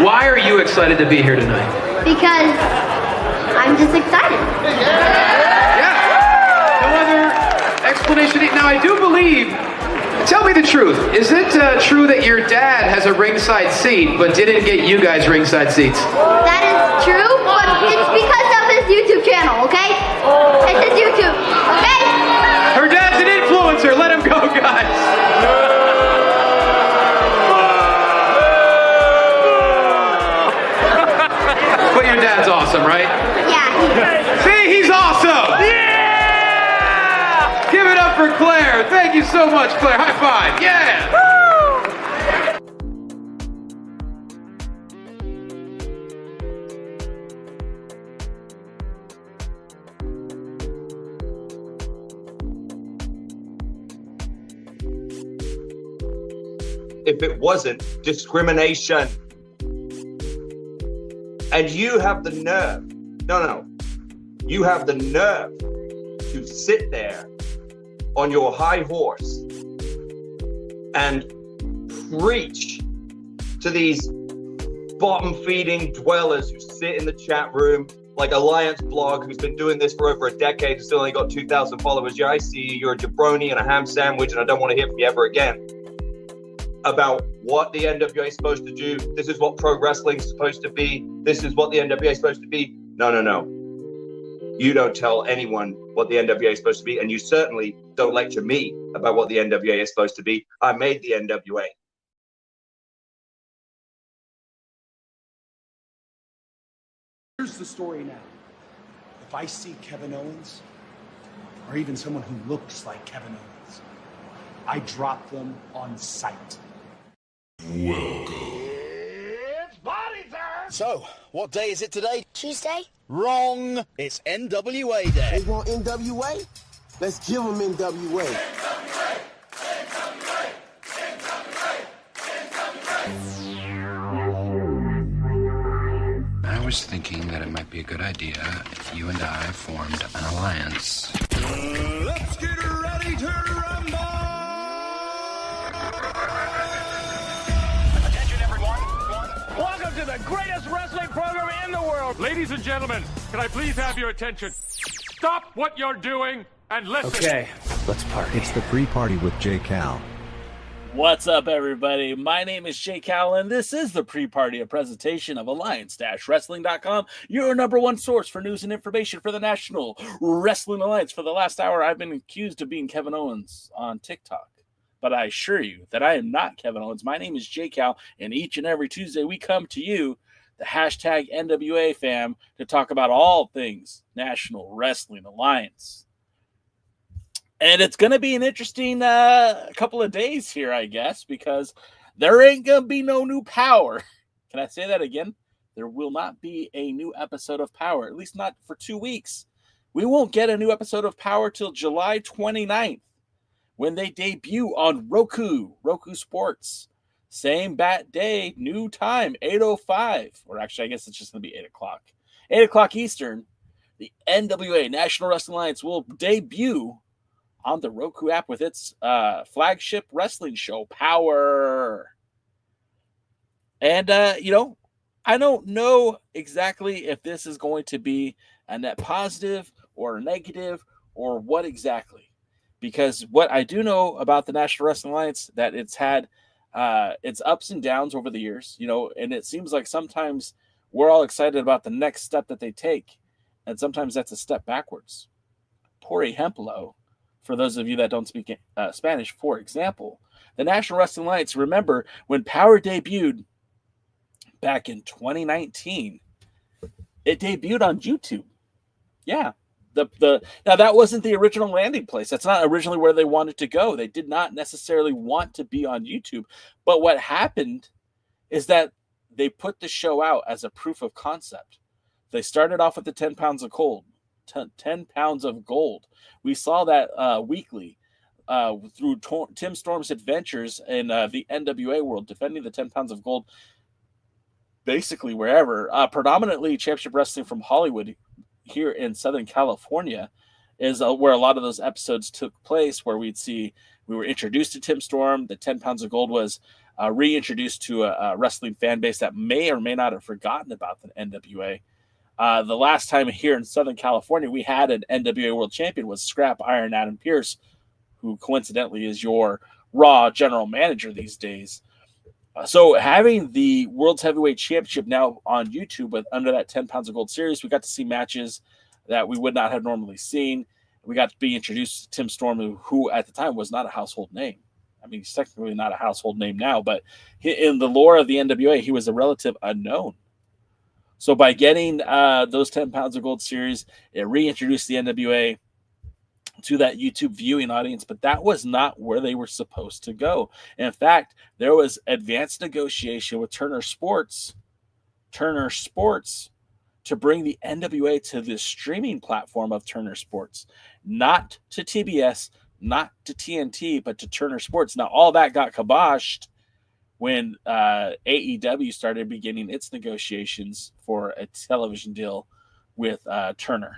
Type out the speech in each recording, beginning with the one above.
Why are you excited to be here tonight? Because I'm just excited. Yeah. No other explanation. Now, I do believe, tell me the truth. Is it true that your dad has a ringside seat, but didn't get you guys ringside seats? That is true, but it's because of his YouTube channel, okay? It's his YouTube, okay? Her dad's an influencer. Let him go, guys. But your dad's awesome, right? Yeah. See, he's awesome. Yeah! Give it up for Claire. Thank you so much, Claire. High five. Yeah. If it wasn't discrimination. And you have the nerve, you have the nerve to sit there on your high horse and preach to these bottom-feeding dwellers who sit in the chat room, like Alliance Blog, who's been doing this for over a decade, and still only got 2,000 followers. Yeah, I see you, you're a jabroni and a ham sandwich, and I don't want to hear from you ever again. About what the NWA is supposed to do. This is what pro wrestling is supposed to be. This is what the NWA is supposed to be. No. You don't tell anyone what the NWA is supposed to be, and you certainly don't lecture me about what the NWA is supposed to be. I made the NWA. Here's the story now. If I see Kevin Owens, or even someone who looks like Kevin Owens, I drop them on sight. Welcome. It's party time! So, what day is it today? Tuesday? Wrong! It's NWA Day. They want NWA? Let's give them NWA. I was thinking that it might be a good idea if you and I formed an alliance. Let's get ready to rumble! Attention, everyone. Welcome to the greatest wrestling program in the world. Ladies and gentlemen, can I please have your attention? Stop what you're doing and listen. Okay, let's party. It's the pre-party with J. Cal. What's up, everybody? My name is J. Cal, and this is the pre-party, a presentation of Alliance-Wrestling.com, your number one source for news and information for the National Wrestling Alliance. For the last hour, I've been accused of being Kevin Owens on TikTok, but I assure you that I am not Kevin Owens. My name is J. Cal, and each and every Tuesday we come to you, the hashtag NWA fam, to talk about all things National Wrestling Alliance. And it's going to be an interesting couple of days here, I guess, because there ain't going to be no new Power. Can I say that again? There will not be a new episode of Power, at least not for 2 weeks. We won't get a new episode of Power till July 29th when they debut on Roku Sports. Same bat day, new time, 8:05. Or actually, I guess it's just going to be 8 o'clock. 8 o'clock Eastern, the NWA National Wrestling Alliance will debut on the Roku app with its flagship wrestling show, Power. And, I don't know exactly if this is going to be a net positive or a negative or what exactly. Because what I do know about the National Wrestling Alliance, that it's had its ups and downs over the years, and it seems like sometimes we're all excited about the next step that they take, and sometimes that's a step backwards. Por ejemplo, for those of you that don't speak Spanish, for example, the National Wrestling Alliance, remember when Power debuted back in 2019, it debuted on YouTube. Yeah. Now that wasn't the original landing place. That's not originally where they wanted to go. They did not necessarily want to be on YouTube. But what happened is that they put the show out as a proof of concept. They started off with the 10 pounds of gold. 10 pounds of gold. We saw that weekly through Tim Storm's adventures in the NWA world, defending the 10 pounds of gold basically wherever. Predominantly Championship Wrestling from Hollywood here in Southern California is where a lot of those episodes took place, where we were introduced to Tim Storm. The 10 pounds of gold was reintroduced to a wrestling fan base that may or may not have forgotten about the NWA. The last time here in Southern California we had an NWA World Champion was Scrap Iron Adam Pearce, who coincidentally is your Raw general manager these days. So having the World's Heavyweight Championship now on YouTube with under that 10 pounds of gold series, we got to see matches that we would not have normally seen. We got to be introduced to Tim Storm, who at the time was not a household name. I mean, he's technically not a household name now, but in the lore of the NWA, he was a relative unknown. So by getting those 10 pounds of gold series, it reintroduced the NWA to that YouTube viewing audience, but that was not where they were supposed to go. In fact, there was advanced negotiation with Turner Sports to bring the NWA to the streaming platform of Turner Sports, not to TBS, not to TNT, but to Turner Sports. Now, all that got kiboshed when AEW started beginning its negotiations for a television deal with Turner.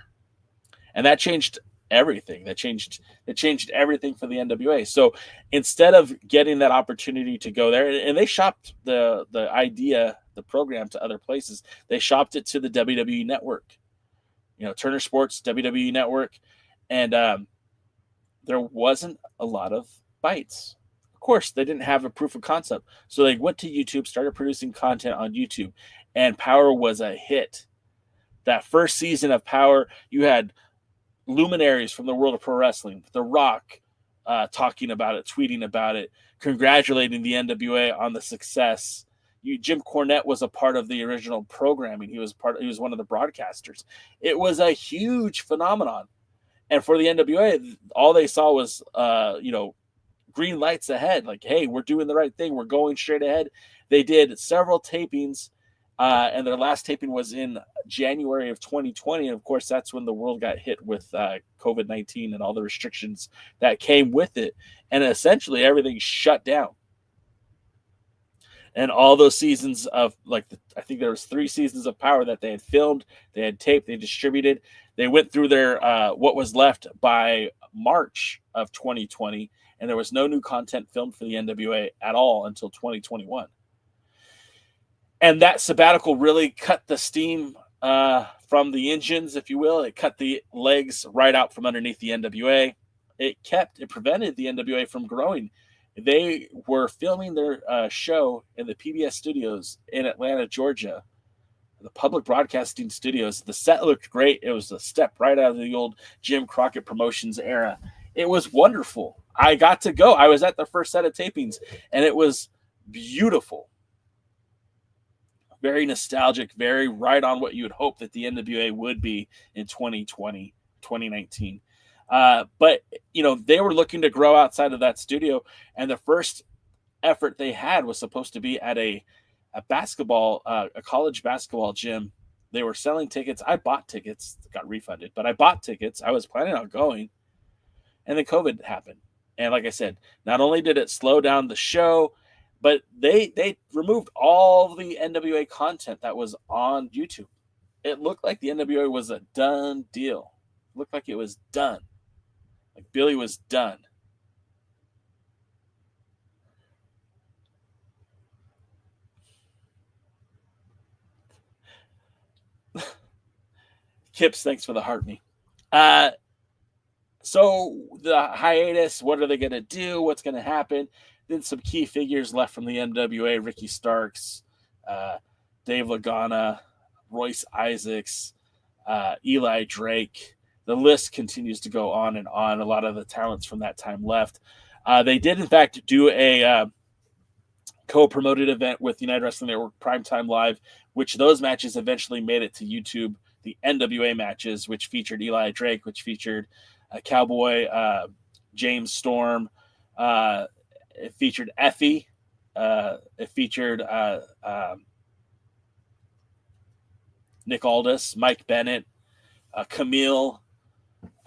And that changed everything. That changed everything for the NWA. So instead of getting that opportunity to go there, and they shopped the program to other places, they shopped it to the WWE Network, Turner Sports, WWE Network, and there wasn't a lot of bites. Of course, they didn't have a proof of concept, so they went to YouTube, started producing content on YouTube, and Power was a hit. That first season of Power, you had luminaries from the world of pro wrestling, The Rock talking about it, tweeting about it, congratulating the NWA on the success. Jim Cornette was a part of the original programming. He was one of the broadcasters. It was a huge phenomenon. And for the NWA, all they saw was green lights ahead. Like, hey, we're doing the right thing. We're going straight ahead. They did several tapings. And their last taping was in January of 2020. And of course, that's when the world got hit with COVID-19 and all the restrictions that came with it. And essentially everything shut down. And all those seasons of I think there was 3 seasons of Power that they had filmed, they had taped, they distributed. They went through their what was left by March of 2020. And there was no new content filmed for the NWA at all until 2021. And that sabbatical really cut the steam from the engines, if you will. It cut the legs right out from underneath the NWA. It prevented the NWA from growing. They were filming their show in the PBS studios in Atlanta, Georgia, the public broadcasting studios. The set looked great. It was a step right out of the old Jim Crockett Promotions era. It was wonderful. I got to go. I was at the first set of tapings, and it was beautiful. Very nostalgic, very right on what you would hope that the NWA would be in 2020, 2019. But, they were looking to grow outside of that studio. And the first effort they had was supposed to be at a college basketball gym. They were selling tickets. I bought tickets, got refunded, but I bought tickets. I was planning on going. And then COVID happened. And like I said, not only did it slow down the show, but they removed all the NWA content that was on YouTube. It looked like the NWA was a done deal. It looked like it was done. Like Billy was done. Kips, thanks for the heart me. So the hiatus, what are they going to do? What's going to happen? Then some key figures left from the NWA, Ricky Starks, Dave Lagana, Royce Isaacs, Eli Drake. The list continues to go on and on. A lot of the talents from that time left. They did, in fact, do a co-promoted event with United Wrestling Network Primetime Live, which those matches eventually made it to YouTube. The NWA matches, which featured Eli Drake, which featured Cowboy, James Storm, it featured Effie. It featured Nick Aldis, Mike Bennett, Camille.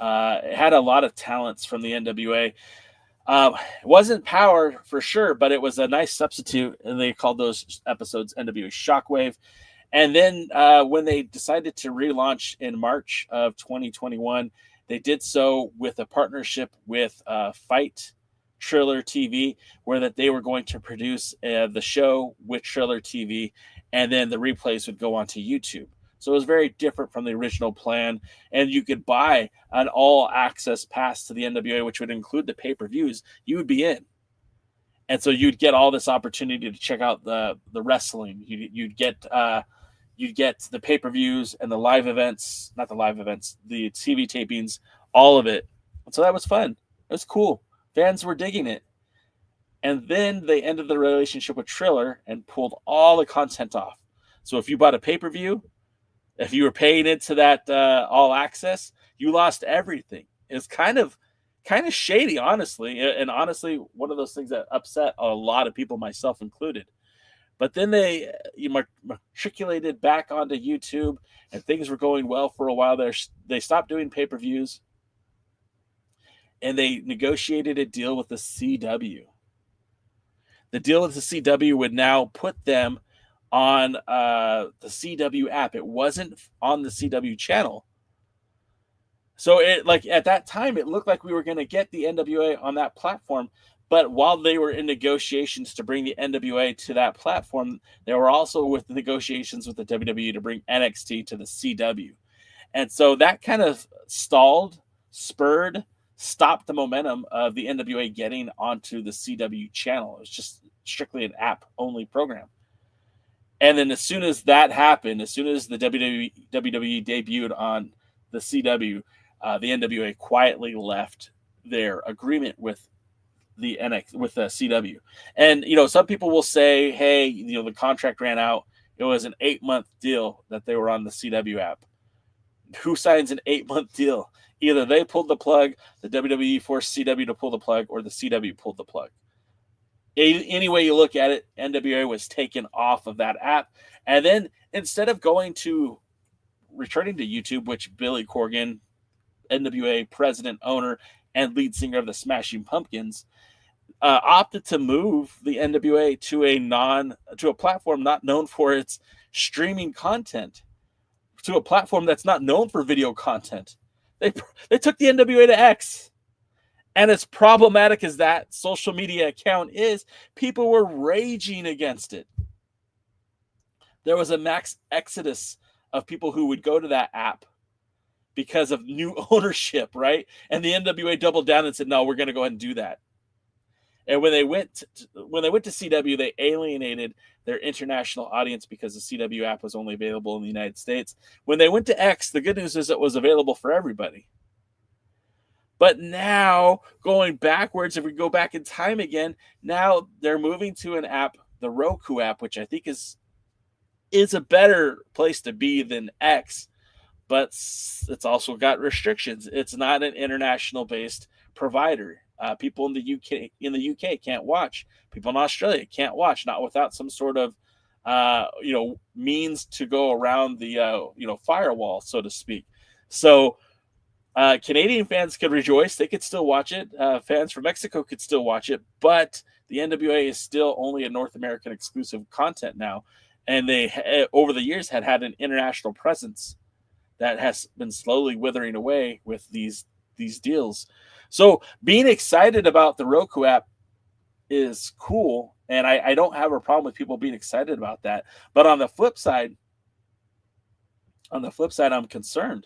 It had a lot of talents from the NWA. It wasn't Power for sure, but it was a nice substitute, and they called those episodes NWA Shockwave. And then when they decided to relaunch in March of 2021, they did so with a partnership with Fight Triller TV, where that they were going to produce the show with Triller TV, and then the replays would go onto YouTube. So it was very different from the original plan, and you could buy an all-access pass to the NWA, which would include the pay-per-views. You would be in, and so you'd get all this opportunity to check out the wrestling. You'd get the pay-per-views and the live events, not the live events, the TV tapings, all of it. And so that was fun. It was cool. Fans were digging it. And then they ended the relationship with Triller and pulled all the content off. So if you bought a pay-per-view, if you were paying into that all access, you lost everything. It's kind of shady, honestly. And honestly, one of those things that upset a lot of people, myself included. But then they matriculated back onto YouTube, and things were going well for a while there. They stopped doing pay-per-views, and they negotiated a deal with the CW. The deal with the CW would now put them on the CW app. It wasn't on the CW channel. So at that time, it looked like we were going to get the NWA on that platform. But while they were in negotiations to bring the NWA to that platform, they were also with negotiations with the WWE to bring NXT to the CW. And so that kind of stopped the momentum of the NWA getting onto the CW channel. It was just strictly an app-only program. And then as soon as that happened, as soon as the WWE debuted on the CW, the NWA quietly left their agreement with the CW. And, some people will say, hey, the contract ran out. It was an 8-month deal that they were on the CW app. Who signs an 8-month deal? Either they pulled the plug, the WWE forced CW to pull the plug, or the CW pulled the plug. Any way you look at it, NWA was taken off of that app. And then instead of returning to YouTube, which Billy Corgan, NWA president, owner, and lead singer of the Smashing Pumpkins, opted to move the NWA to a platform not known for its streaming content, to a platform that's not known for video content. They took the NWA to X. And as problematic as that social media account is, people were raging against it. There was a max exodus of people who would go to that app because of new ownership, right? And the NWA doubled down and said, no, we're going to go ahead and do that. And when they went to CW, they alienated their international audience because the CW app was only available in the United States. When they went to X, the good news is it was available for everybody. But now, going backwards, if we go back in time again, now they're moving to an app, the Roku app, which I think is a better place to be than X, but it's also got restrictions. It's not an international-based provider. People in the UK can't watch. People in Australia can't watch, not without some sort of means to go around the firewall, so to speak. So Canadian fans could rejoice; they could still watch it. Fans from Mexico could still watch it, but the NWA is still only a North American exclusive content now, and they over the years had an international presence that has been slowly withering away with these deals. So being excited about the Roku app is cool, and I don't have a problem with people being excited about that. But on the flip side, I'm concerned,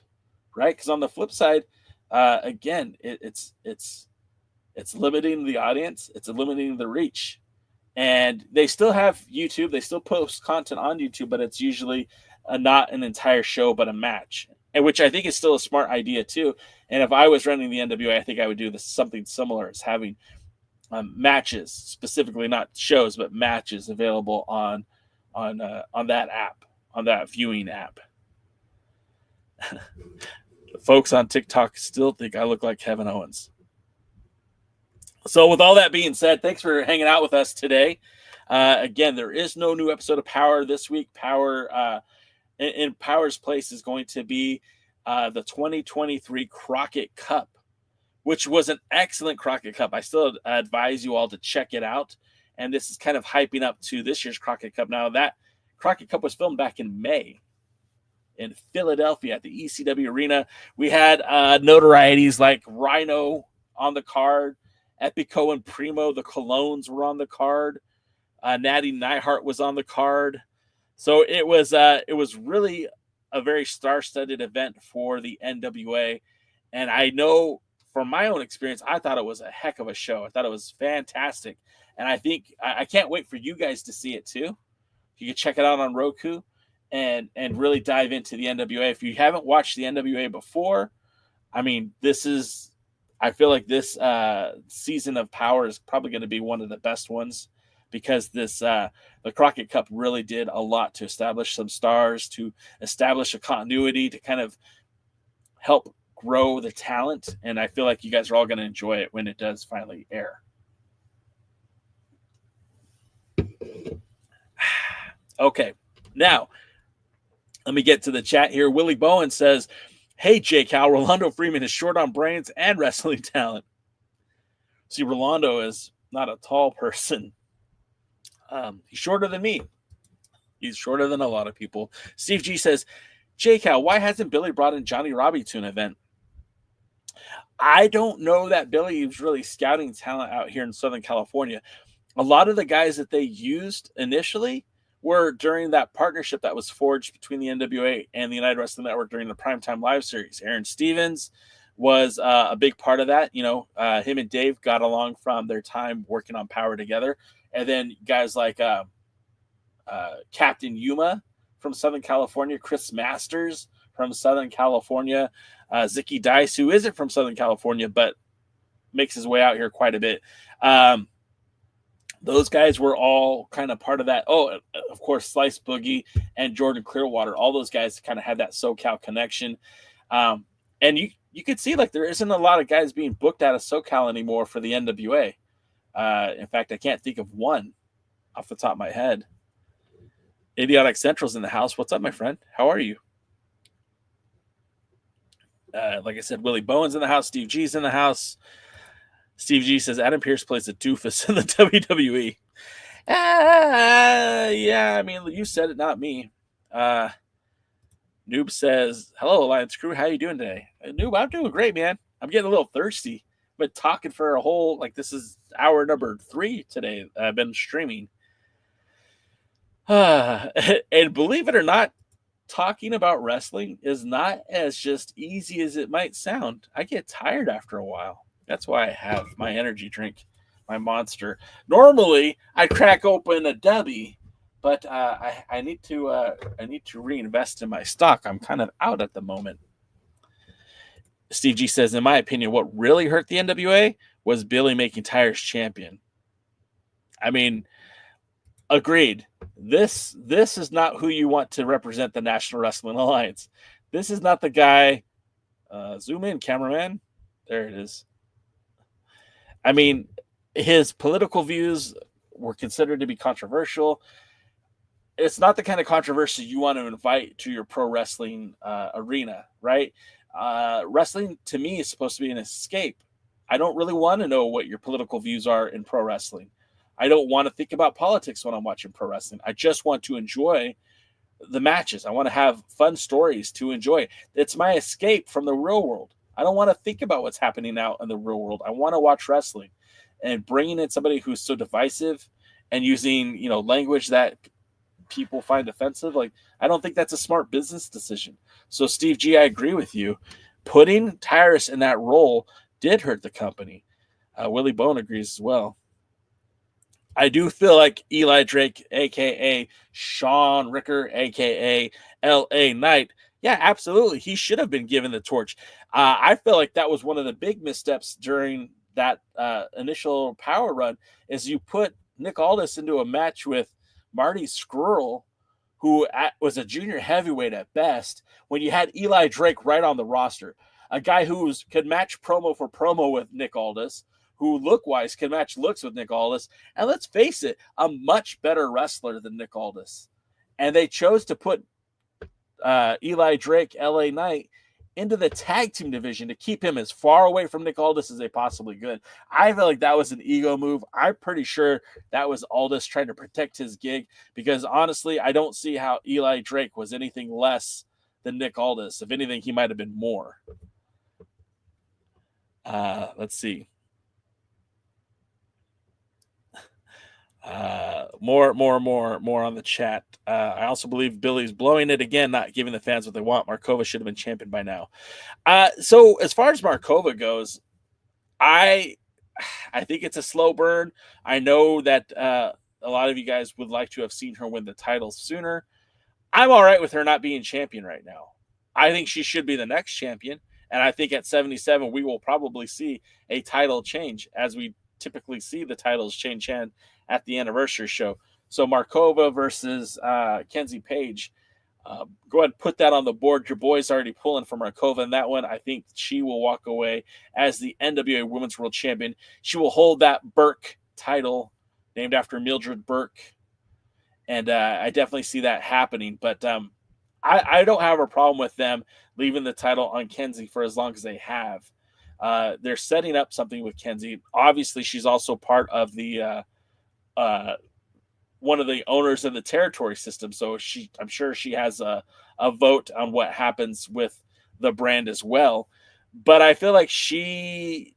right? Because on the flip side, again, it's limiting the audience, it's limiting the reach, and they still have YouTube, they still post content on YouTube, but it's usually not an entire show, but a match. And which I think is still a smart idea too. And if I was running the NWA, I think I would do something similar as having matches, specifically not shows, but matches available on that app, on that viewing app. Folks on TikTok still think I look like Kevin Owens. So with all that being said, thanks for hanging out with us today. Again, there is no new episode of Power this week. Power in Power's place is going to be the 2023 Crockett Cup, which was an excellent Crockett Cup. I still advise you all to check it out. And this is kind of hyping up to this year's Crockett Cup. Now, that Crockett Cup was filmed back in May in Philadelphia at the ECW Arena. We had notorieties like Rhino on the card, Epico and Primo, the Colognes, were on the card. Natty Neihart was on the card. So it was really a very star-studded event for the NWA. And I know from my own experience, I thought it was a heck of a show. I thought it was fantastic. And I think I can't wait for you guys to see it too. You can check it out on Roku and really dive into the NWA. If you haven't watched the NWA before, I mean, I feel like this season of Power is probably going to be one of the best ones, because the Crockett Cup really did a lot to establish some stars, to establish a continuity, to kind of help grow the talent. And I feel like you guys are all going to enjoy it when it does finally air. Okay, now let me get to the chat here. Willie Bowen says, "Hey, Jake, how Rolando Freeman is short on brains and wrestling talent." See, Rolando is not a tall person. He's shorter than me. He's shorter than a lot of people. Steve G says, "Jake, how why hasn't Billy brought in Johnny Robbie to an event?" I don't know that Billy is really scouting talent out here in Southern California. A lot of the guys that they used initially were during that partnership that was forged between the NWA and the United Wrestling Network during the Primetime Live series. Aaron Stevens was a big part of that. Him and Dave got along from their time working on Power together. And then guys like Captain Yuma from Southern California, Chris Masters from Southern California, Zicky Dice, who isn't from Southern California, but makes his way out here quite a bit. Those guys were all kind of part of that. Oh, of course, Slice Boogie and Jordan Clearwater. All those guys kind of had that SoCal connection. And you could see like there isn't a lot of guys being booked out of SoCal anymore for the NWA. In fact, I can't think of one off the top of my head. Idiotic Central's in the house. What's up, my friend? How are you? Like I said, Willie Bowen's in the house. Steve G's in the house. Steve G says Adam Pearce plays a doofus in the WWE. Yeah, I mean, you said it, not me. Noob says, "Hello, Alliance crew. How you doing today?" Noob, I'm doing great, man. I'm getting a little thirsty. I've been talking for a whole, this is hour number 3 today. I've been streaming. And believe it or not, talking about wrestling is not as just easy as it might sound. I get tired after a while. That's why I have my energy drink, my Monster. Normally, I crack open a Dubby, but I need to reinvest in my stock. I'm kind of out at the moment. Steve G says, "In my opinion, what really hurt the NWA was Billy making Tires champion." I mean, agreed. This is not who you want to represent the National Wrestling Alliance. This is not the guy. Zoom in, cameraman. There it is. I mean, his political views were considered to be controversial. It's not the kind of controversy you want to invite to your pro wrestling arena, right? Wrestling, to me, is supposed to be an escape. I don't really want to know what your political views are in pro wrestling. I don't want to think about politics when I'm watching pro wrestling. I just want to enjoy the matches. I want to have fun stories to enjoy. It's my escape from the real world. I don't want to think about what's happening out in the real world. I want to watch wrestling. And bringing in somebody who's so divisive and using, language that people find offensive, I don't think that's a smart business decision. So, Steve G, I agree with you. Putting Tyrus in that role did hurt the company. Willie Bone agrees as well. I do feel like Eli Drake, a.k.a. Sean Ricker, a.k.a. L.A. Knight, yeah, absolutely. He should have been given the torch. I feel like that was one of the big missteps during that initial Power run, is you put Nick Aldis into a match with Marty Scurll, who was a junior heavyweight at best, when you had Eli Drake right on the roster, a guy who could match promo for promo with Nick Aldis, who look-wise can match looks with Nick Aldis, and let's face it, a much better wrestler than Nick Aldis. And they chose to put Eli Drake, L.A. Knight, into the tag team division to keep him as far away from Nick Aldis as they possibly could. I feel like that was an ego move. I'm pretty sure that was Aldis trying to protect his gig, because honestly, I don't see how Eli Drake was anything less than Nick Aldis. If anything, he might have been more. Let's see. More on the chat. I also believe Billy's blowing it again, not giving the fans what they want. Markova should have been champion by now. So as far as Markova goes, I think it's a slow burn. I know that a lot of you guys would like to have seen her win the title sooner. I'm all right with her not being champion right now. I think she should be the next champion. And I think at 77, we will probably see a title change, as we typically see the titles change hand at the anniversary show. So Markova versus Kenzie Page. Go ahead and put that on the board. Your boy's already pulling for Markova in that one. I think she will walk away as the NWA Women's World Champion. She will hold that Burke title, named after Mildred Burke. And I definitely see that happening. But I don't have a problem with them leaving the title on Kenzie for as long as they have. They're setting up something with Kenzie. Obviously, she's also part of the one of the owners of the territory system. So I'm sure she has a vote on what happens with the brand as well. But I feel like she,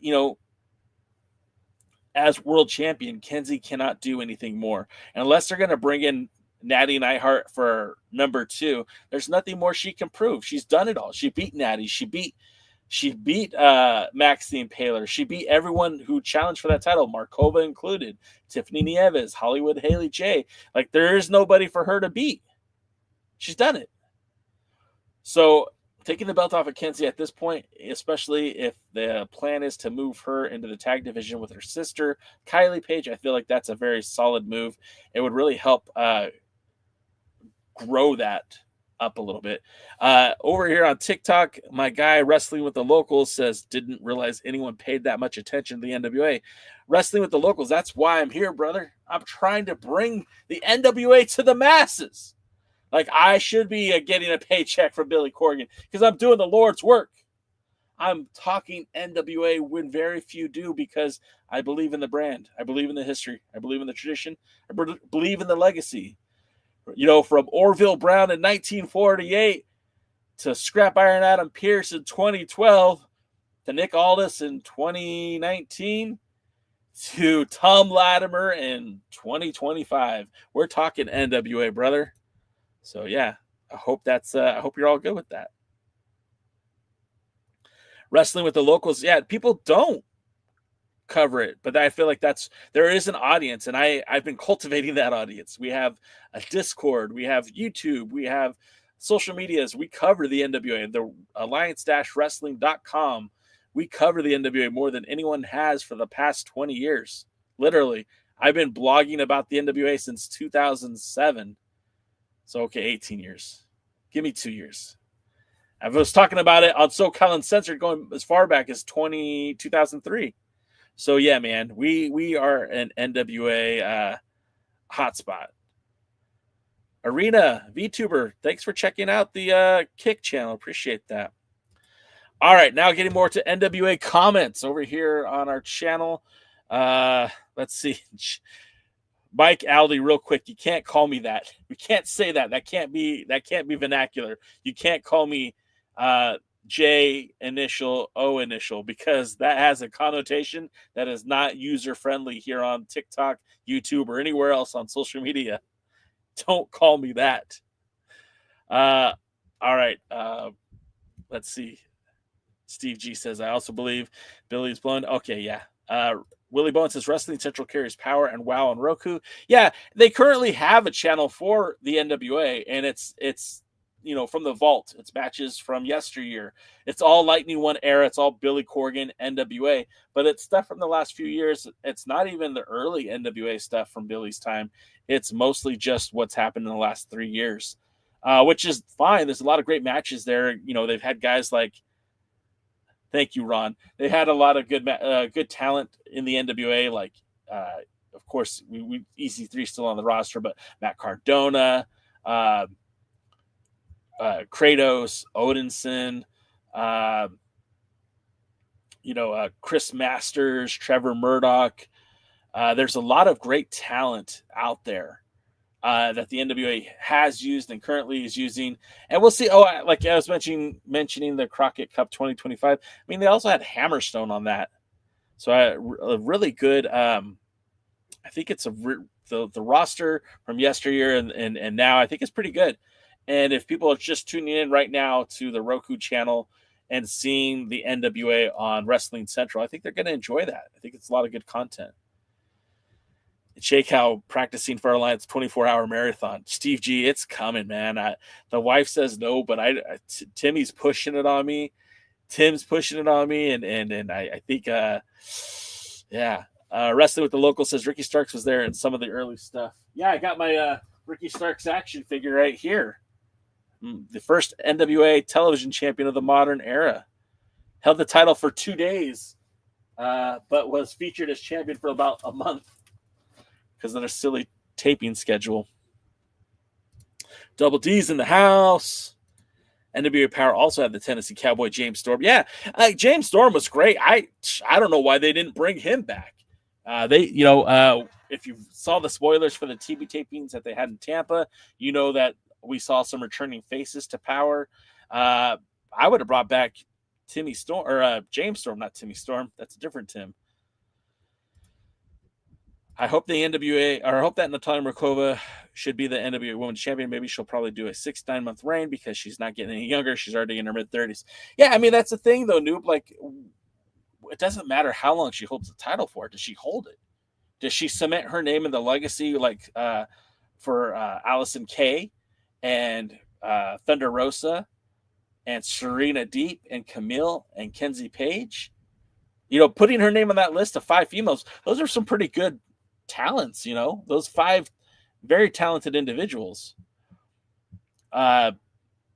as world champion, Kenzie cannot do anything more. And unless they're going to bring in Natty Neidhart for number 2, there's nothing more she can prove. She's done it all. She beat Natty. She beat Maxine Paler. She beat everyone who challenged for that title, Markova included, Tiffany Nieves, Hollywood Haley J. Like, there is nobody for her to beat. She's done it. So taking the belt off of Kenzie at this point, especially if the plan is to move her into the tag division with her sister, Kylie Page, I feel like that's a very solid move. It would really help grow that up a little bit. Over here on TikTok, my guy Wrestling with the Locals says, didn't realize anyone paid that much attention to the NWA. Wrestling with the Locals, that's why I'm here, brother. I'm trying to bring the NWA to the masses. Like, I should be getting a paycheck from Billy Corgan because I'm doing the Lord's work. I'm talking NWA when very few do, because I believe in the brand. I believe in the history. I believe in the tradition. I believe in the legacy. From Orville Brown in 1948 to Scrap Iron Adam Pierce in 2012 to Nick Aldis in 2019 to Tom Latimer in 2025. We're talking NWA, brother. So yeah, I hope you're all good with that. Wrestling with the Locals, yeah, people don't cover it, but I feel like there is an audience, and I've been cultivating that audience. We have a Discord, we have YouTube, we have social medias. We cover the NWA, the alliance-wrestling.com. We cover the NWA more than anyone has for the past 20 years. Literally, I've been blogging about the NWA since 2007. So, okay, 18 years. Give me 2 years. I was talking about it on SoCal Uncensored going as far back as 2003. So, yeah, man, we are an NWA hotspot. Arena, VTuber, thanks for checking out the Kick channel. Appreciate that. All right, now getting more to NWA comments over here on our channel. Let's see. Mike Aldi, real quick, you can't call me that. We can't say that. That can't be vernacular. You can't call me J initial, O initial, because that has a connotation that is not user-friendly here on TikTok, YouTube, or anywhere else on social media. Don't call me that. All right. Let's see. Steve G says, I also believe Billy's blown. Okay, yeah. Willie Bowen says, Wrestling Central carries Power and WoW on Roku. Yeah, they currently have a channel for the NWA, and it's from the vault. It's matches from yesteryear. It's all Lightning One era. It's all Billy Corgan, NWA. But it's stuff from the last few years. It's not even the early NWA stuff from Billy's time. It's mostly just what's happened in the last 3 years, which is fine. There's a lot of great matches there. They've had guys like, thank you, Ron. They had a lot of good talent in the NWA. Like, of course, we EC3 still on the roster, but Matt Cardona, Kratos, Odinson, Chris Masters, Trevor Murdoch. There's a lot of great talent out there that the NWA has used and currently is using. And we'll see. Like I was mentioning the Crockett Cup 2025. I mean, they also had Hammerstone on that. So a really good, I think it's a the roster from yesteryear and now, I think is pretty good. And if people are just tuning in right now to the Roku channel and seeing the NWA on Wrestling Central, I think they're going to enjoy that. I think it's a lot of good content. Jake Howe practicing for Alliance 24-hour marathon. Steve G, it's coming, man. The wife says no, but Timmy's pushing it on me. Tim's pushing it on me, and I think, Wrestling with the Local says Ricky Starks was there in some of the early stuff. Yeah, I got my Ricky Starks action figure right here. The first NWA television champion of the modern era. Held the title for 2 days, but was featured as champion for about a month because of their silly taping schedule. Double D's in the house. NWA Power also had the Tennessee Cowboy James Storm. Yeah, James Storm was great. I don't know why they didn't bring him back. If you saw the spoilers for the TV tapings that they had in Tampa, you know that we saw some returning faces to Power. I would have brought back Timmy Storm or James Storm, not Timmy Storm. That's a different Tim. I hope the NWA, or I hope that Natalia Markova should be the NWA Women's Champion. Maybe she'll probably do a 6-9 month reign because she's not getting any younger. She's already in her mid-30s. Yeah, I mean, that's the thing, though, Noob. Like, it doesn't matter how long she holds the title for. Does she hold it? Does she cement her name in the legacy, like for Allison Kay and Thunder Rosa and Serena Deep and Camille and Kenzie Page? Putting her name on that list of 5 females, those are some pretty good talents, those 5 very talented individuals. And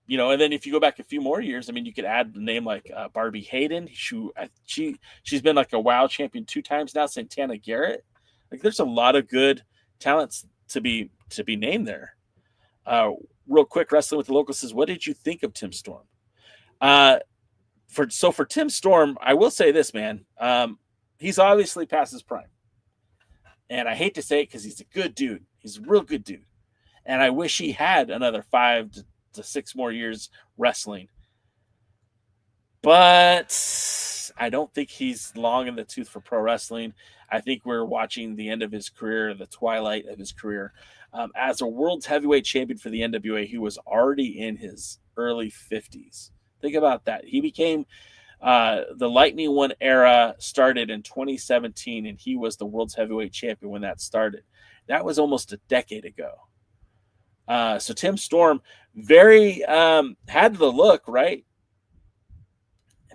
then if you go back a few more years, I mean, you could add the name like Barbie Hayden. She's been like a WoW champion 2 times now. Santana Garrett. Like, there's a lot of good talents to be named there. Real quick, Wrestling with the Local says, what did you think of Tim Storm? For Tim Storm, I will say this, man. He's obviously past his prime. And I hate to say it because he's a good dude. He's a real good dude. And I wish he had another 5 to 6 more years wrestling. But I don't think he's long in the tooth for pro wrestling. I think we're watching the end of his career, the twilight of his career. As a world's heavyweight champion for the NWA, he was already in his early 50s. Think about that. He became the Lightning One era started in 2017, and he was the world's heavyweight champion when that started. That was almost a decade ago. So Tim Storm very had the look, right?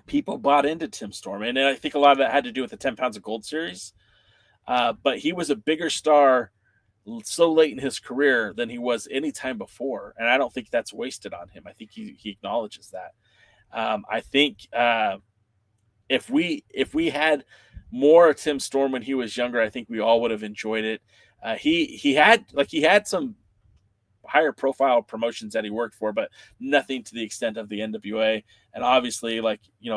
People bought into Tim Storm, and I think a lot of that had to do with the 10 Pounds of Gold series. But he was a bigger star so late in his career than he was any time before, and I don't think that's wasted on him. I think he acknowledges that. I think if we had more Tim Storm when he was younger, I think we all would have enjoyed it. He had some higher profile promotions that he worked for, but nothing to the extent of the NWA. And obviously,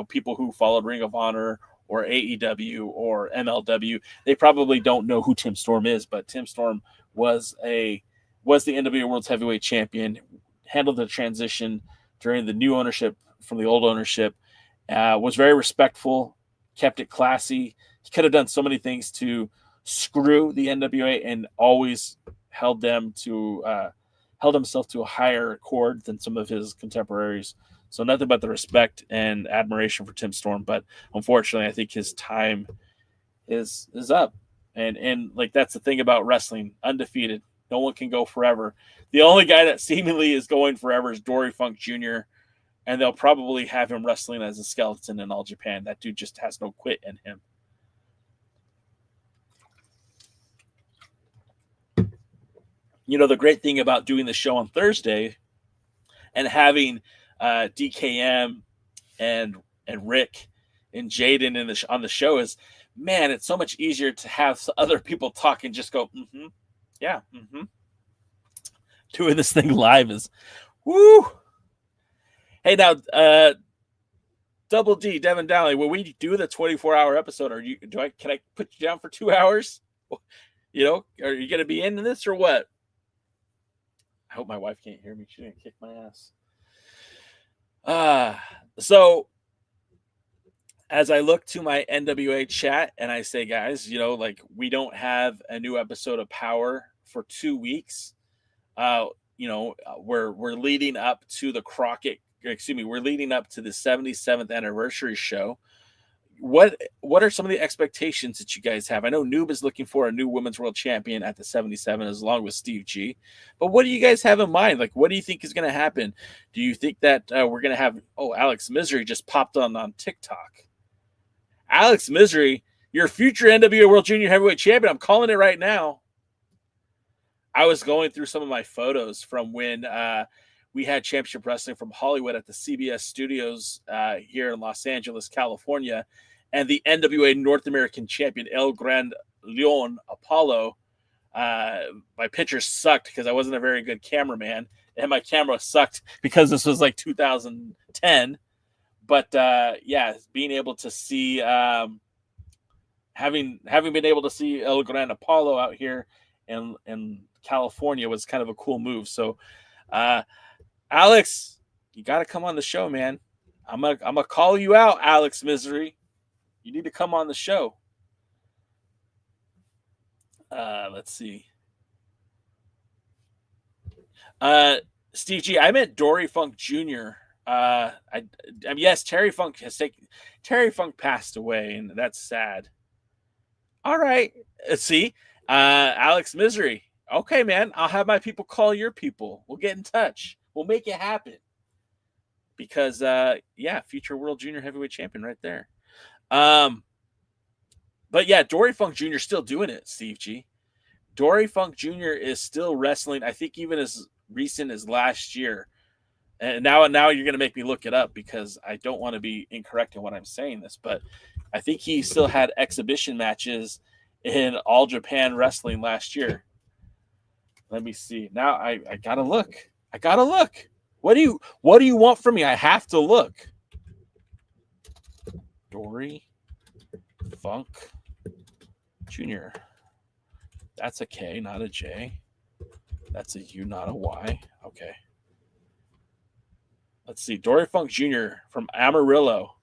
people who followed Ring of Honor or AEW or MLW, they probably don't know who Tim Storm is, but Tim Storm was the NWA World's Heavyweight Champion, handled the transition during the new ownership from the old ownership, was very respectful, kept it classy. He could have done so many things to screw the NWA and always held himself to a higher chord than some of his contemporaries. So nothing but the respect and admiration for Tim Storm. But unfortunately, I think his time is up. And that's the thing about wrestling, undefeated. No one can go forever. The only guy that seemingly is going forever is Dory Funk Jr., and they'll probably have him wrestling as a skeleton in All Japan. That dude just has no quit in him. The great thing about doing the show on Thursday and having DKM and Rick and Jaden on the show is, man, it's so much easier to have other people talk and just go, yeah, Doing this thing live is, woo. Hey, now, Double D, Devin Downey, will we do the 24-hour episode? Can I put you down for 2 hours? Are you going to be into this or what? I hope my wife can't hear me. She's going to kick my ass. So as I look to my NWA chat and I say, guys, like we don't have a new episode of Power for 2 weeks. We're leading up to the we're leading up to the 77th anniversary show. What are some of the expectations that you guys have? I know Noob is looking for a new women's world champion at the 77, as along with Steve G. But what do you guys have in mind? Like, what do you think is going to happen? Do you think that we're going to have? Oh, Alex Misery just popped on TikTok. Alex Misery, your future NWA World Junior Heavyweight Champion. I'm calling it right now. I was going through some of my photos from when we had Championship Wrestling from Hollywood at the CBS studios here in Los Angeles, California. And the NWA North American champion, El Gran Leon Apollo. My pictures sucked because I wasn't a very good cameraman. And my camera sucked because this was like 2010. But being able to see, having been able to see El Gran Apollo out here in California was kind of a cool move. So, Alex, you got to come on the show, man. I'm gonna call you out, Alex Misery. You need to come on the show. Let's see. Steve G, I meant Dory Funk Jr. Yes, Terry Funk passed away, and that's sad. All right. Let's see. Alex Misery. Okay, man. I'll have my people call your people. We'll get in touch. We'll make it happen. Because, future World Junior Heavyweight Champion right there. But yeah, Dory Funk Jr. is still doing it, Steve G. Dory Funk Jr. is still wrestling, I think even as recent as last year. And now you're going to make me look it up because I don't want to be incorrect in what I'm saying this. But I think he still had exhibition matches in All Japan Wrestling last year. Let me see. Now I gotta look. What do you want from me? I have to look. Dory Funk Jr. That's a K, not a J. That's a U, not a Y. Okay. Let's see. Dory Funk Jr. from Amarillo.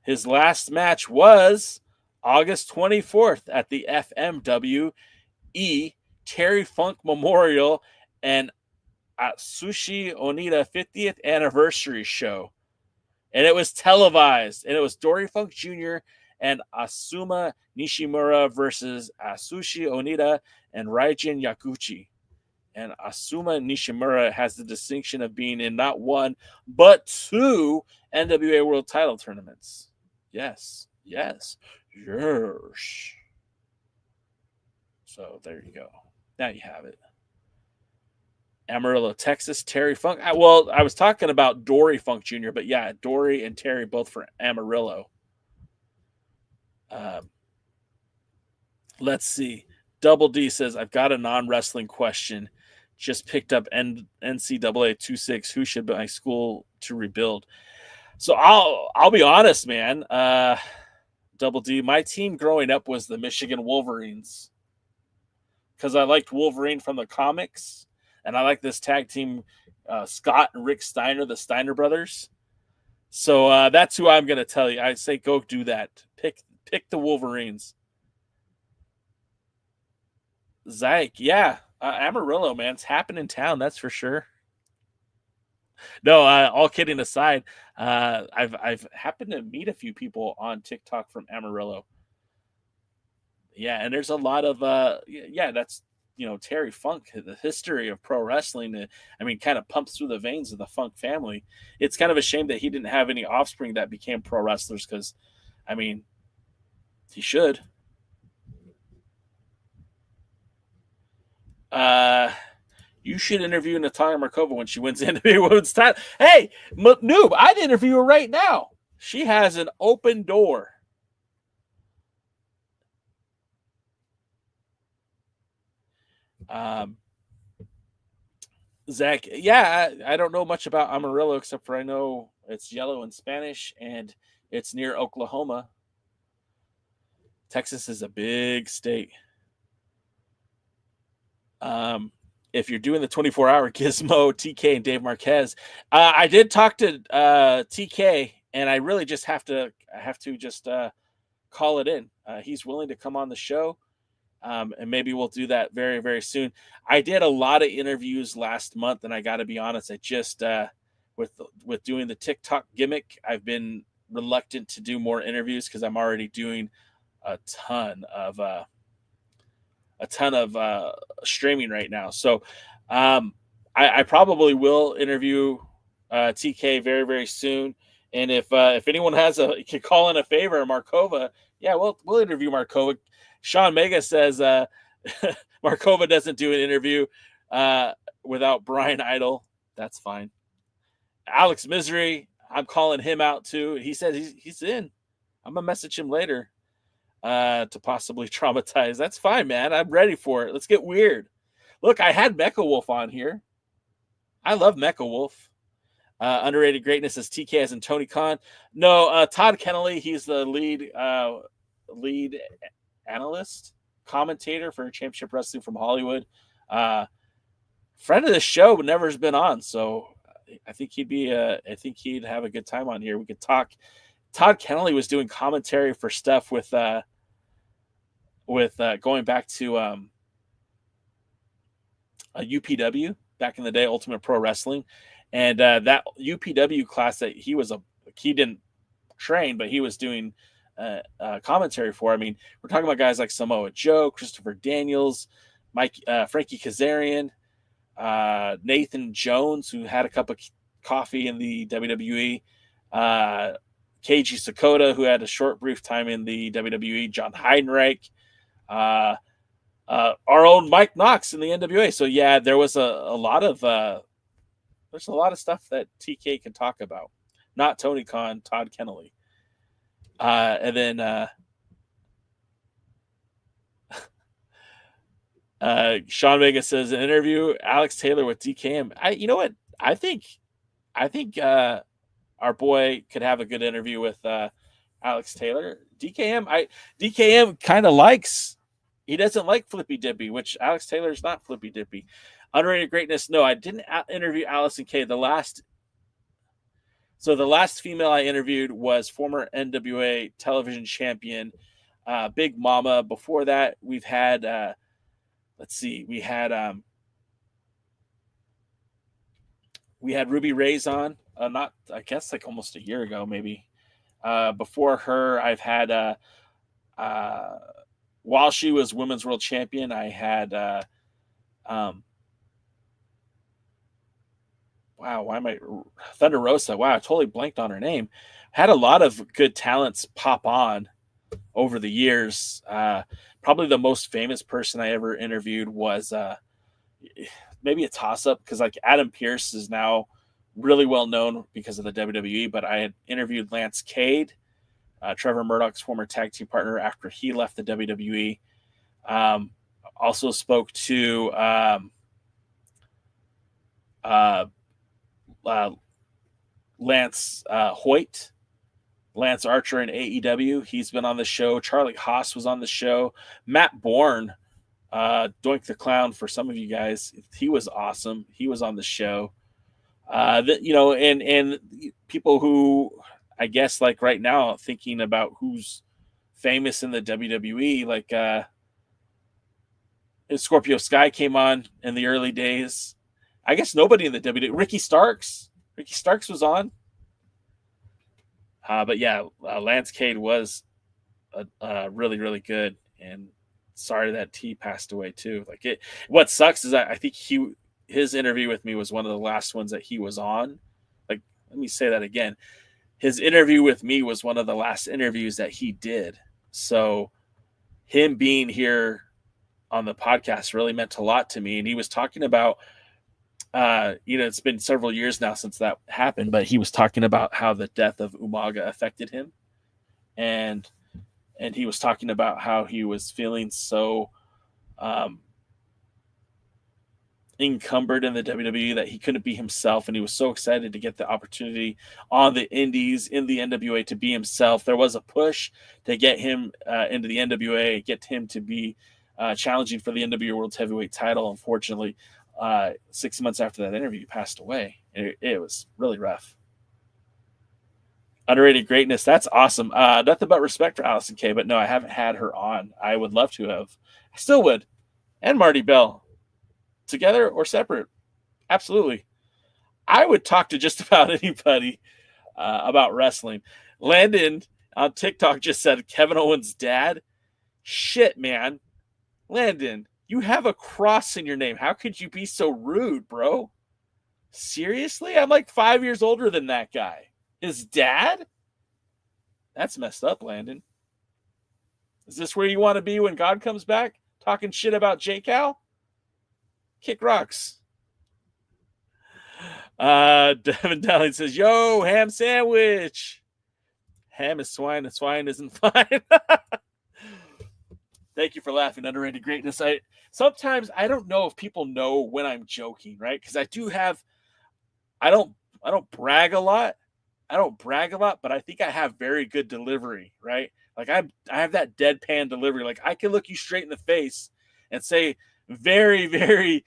His last match was August 24th at the FMWE Terry Funk Memorial and Atsushi Onita 50th anniversary show. And it was televised. And it was Dory Funk Jr. and Asuma Nishimura versus Atsushi Onita and Raijin Yaguchi. And Asuma Nishimura has the distinction of being in not one, but 2 NWA World Title tournaments. Yes. So there you go. Now you have it. Amarillo, Texas, Terry Funk. I was talking about Dory Funk Jr., but yeah, Dory and Terry both for Amarillo. Let's see. Double D says, I've got a non-wrestling question. Just picked up NCAA 26. Who should my school to rebuild? So I'll be honest, man. Double D, my team growing up was the Michigan Wolverines. Because I liked Wolverine from the comics. And I like this tag team, Scott and Rick Steiner, the Steiner brothers. So that's who I'm going to tell you. I say go do that. Pick the Wolverines. Zyke, yeah. Amarillo, man. It's happening in town, that's for sure. No, all kidding aside, I've happened to meet a few people on TikTok from Amarillo. Yeah, and there's a lot of that's Terry Funk, the history of pro wrestling. Kind of pumps through the veins of the Funk family. It's kind of a shame that he didn't have any offspring that became pro wrestlers because, he should. You should interview Natalia Markova when she wins the NBA Women's title. Hey, Noob, I'd interview her right now. She has an open door. Zach, yeah, I don't know much about Amarillo except for I know it's yellow in Spanish and it's near Oklahoma. Texas is a big state. If you're doing the 24-hour Gizmo, TK and Dave Marquez, I did talk to TK, and I really just have to have to just call it in. He's willing to come on the show, and maybe we'll do that very, very soon. I did a lot of interviews last month, and I got to be honest, I just with doing the TikTok gimmick, I've been reluctant to do more interviews because I'm already doing a ton of streaming right now. So I probably will interview TK very, very soon. And if anyone can call in a favor, Markova, yeah, we'll interview Markova. Sean Mega says Markova doesn't do an interview without Brian Idol. That's fine. Alex Misery, I'm calling him out too. He said he's in. I'm gonna message him later to possibly traumatize. That's fine, man. I'm ready for it. Let's get weird. Look, I had Mecha Wolf on here. I love Mecha Wolf. Underrated greatness as TK as in Tony Khan. No, Todd Kennelly. He's the lead analyst, commentator for Championship Wrestling from Hollywood. Friend of the show, but never has been on. So I think he'd have a good time on here. We could talk. Todd Kennelly was doing commentary for stuff with going back to a UPW back in the day, Ultimate Pro Wrestling, and that UPW class that he didn't train, but he was doing commentary for. I mean, we're talking about guys like Samoa Joe, Christopher Daniels, Frankie Kazarian, Nathan Jones, who had a cup of coffee in the WWE, Keiji Sakota, who had a short, brief time in the WWE, John Heidenreich, our own Mike Knox in the NWA. So yeah, there was a lot of stuff that TK can talk about. Not Tony Khan, Todd Kennelly. And then Sean Vega says an interview Alex Taylor with DKM. You know what? I think our boy could have a good interview with Alex Taylor. DKM kind of likes. He doesn't like Flippy Dippy, which Alex Taylor is not Flippy Dippy. Underrated greatness. No, I didn't interview Allison Kay. The last female I interviewed was former NWA television champion, Big Mama. Before that, we've had, we had Ruby Ray's on, almost a year ago, maybe. Before her, I've had, while she was Women's World Champion, I had, Thunder Rosa. Wow, I totally blanked on her name. Had a lot of good talents pop on over the years. Probably the most famous person I ever interviewed was maybe a toss-up, because like Adam Pearce is now really well known because of the WWE, but I had interviewed Lance Cade, Trevor Murdoch's former tag team partner, after he left the WWE. Also spoke to Lance Hoyt, Lance Archer in AEW. He's been on the show. Charlie Haas was on the show. Matt Bourne, Doink the Clown for some of you guys. He was awesome. He was on the show. And people who, I guess, like right now, thinking about who's famous in the WWE, like Scorpio Sky came on in the early days. I guess nobody in the WWE. Ricky Starks was on. But yeah, Lance Cade was really, really good. And sorry that he passed away too. What sucks is I think his interview with me was one of the last ones that he was on. Like, let me say that again. His interview with me was one of the last interviews that he did. So him being here on the podcast really meant a lot to me. And he was talking about, it's been several years now since that happened, but he was talking about how the death of Umaga affected him. And he was talking about how he was feeling so encumbered in the WWE that he couldn't be himself, and he was so excited to get the opportunity on the indies in the NWA to be himself. There was a push to get him into the NWA, get him to be challenging for the NWA World Heavyweight title. Unfortunately, 6 months after that interview, he passed away. It was really rough. Underrated greatness. That's awesome. Nothing but respect for Allison Kay, but no, I haven't had her on. I would love to have. I still would. And Marty Bell. Together or separate. Absolutely. I would talk to just about anybody about wrestling. Landon on TikTok just said Kevin Owens' dad. Shit, man. Landon, you have a cross in your name. How could you be so rude, bro? Seriously? I'm like 5 years older than that guy. His dad? That's messed up, Landon. Is this where you want to be when God comes back? Talking shit about J. Cal? Kick rocks. Devin Dowling says, yo, ham sandwich. Ham is swine and swine isn't fine. Thank you for laughing. Underrated greatness. Sometimes I don't know if people know when I'm joking, right? Because I don't brag a lot. But I think I have very good delivery, right? Like I have that deadpan delivery. Like I can look you straight in the face and say very, very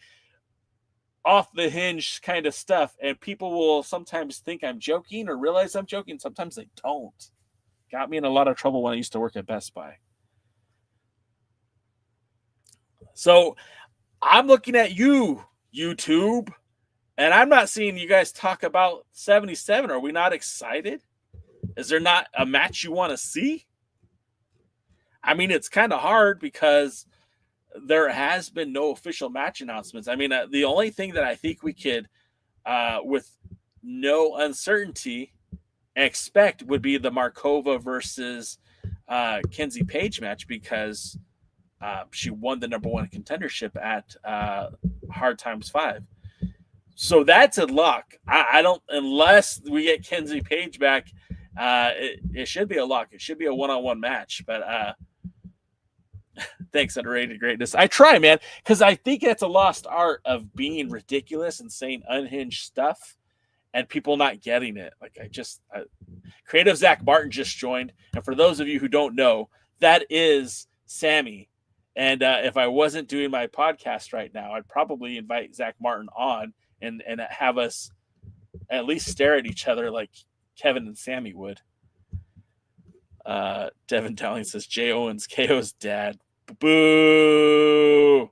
off the hinge kind of stuff, and people will sometimes think I'm joking or realize I'm joking. Sometimes they don't. Got me in a lot of trouble when I used to work at Best Buy. So I'm looking at you, YouTube, and I'm not seeing you guys talk about 77. Are we not excited? Is there not a match you want to see? I mean, it's kind of hard because there has been no official match announcements. I mean, the only thing that I think we could, with no uncertainty, expect would be the Markova versus Kenzie Page match because she won the number one contendership at Hard Times 5. So that's a lock. I don't, unless we get Kenzie Page back, it should be a lock. It should be a one-on-one match, but thanks, underrated greatness. I try, man, because I think it's a lost art of being ridiculous and saying unhinged stuff and people not getting it. Like creative Zach Martin just joined. And for those of you who don't know, that is Sammy. And if I wasn't doing my podcast right now, I'd probably invite Zach Martin on and have us at least stare at each other like Kevin and Sammy would. Devin Dowling says, Jay Owens, KO's dad. Boo!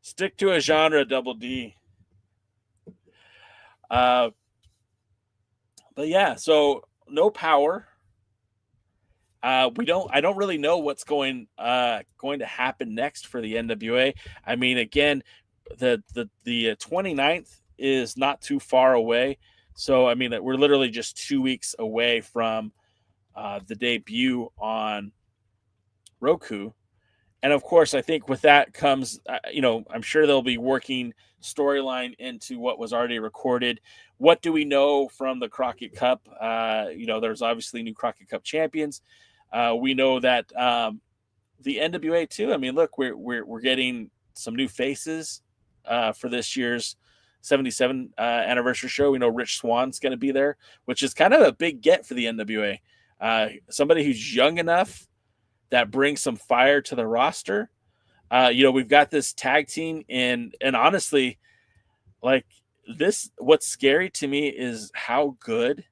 Stick to a genre, Double D. But yeah, so no power. I don't really know what's going to happen next for the NWA. I mean, again, the 29th is not too far away. So, I mean, we're literally just 2 weeks away from the debut on Roku. And of course, I think with that comes, I'm sure they'll be working storyline into what was already recorded. What do we know from the Crockett Cup? There's obviously new Crockett Cup champions. We know that the NWA too. I mean, look, we're getting some new faces for this year's 77 anniversary show. We know Rich Swann's going to be there, which is kind of a big get for the NWA. Somebody who's young enough that brings some fire to the roster. We've got this tag team and honestly, like this, what's scary to me is how good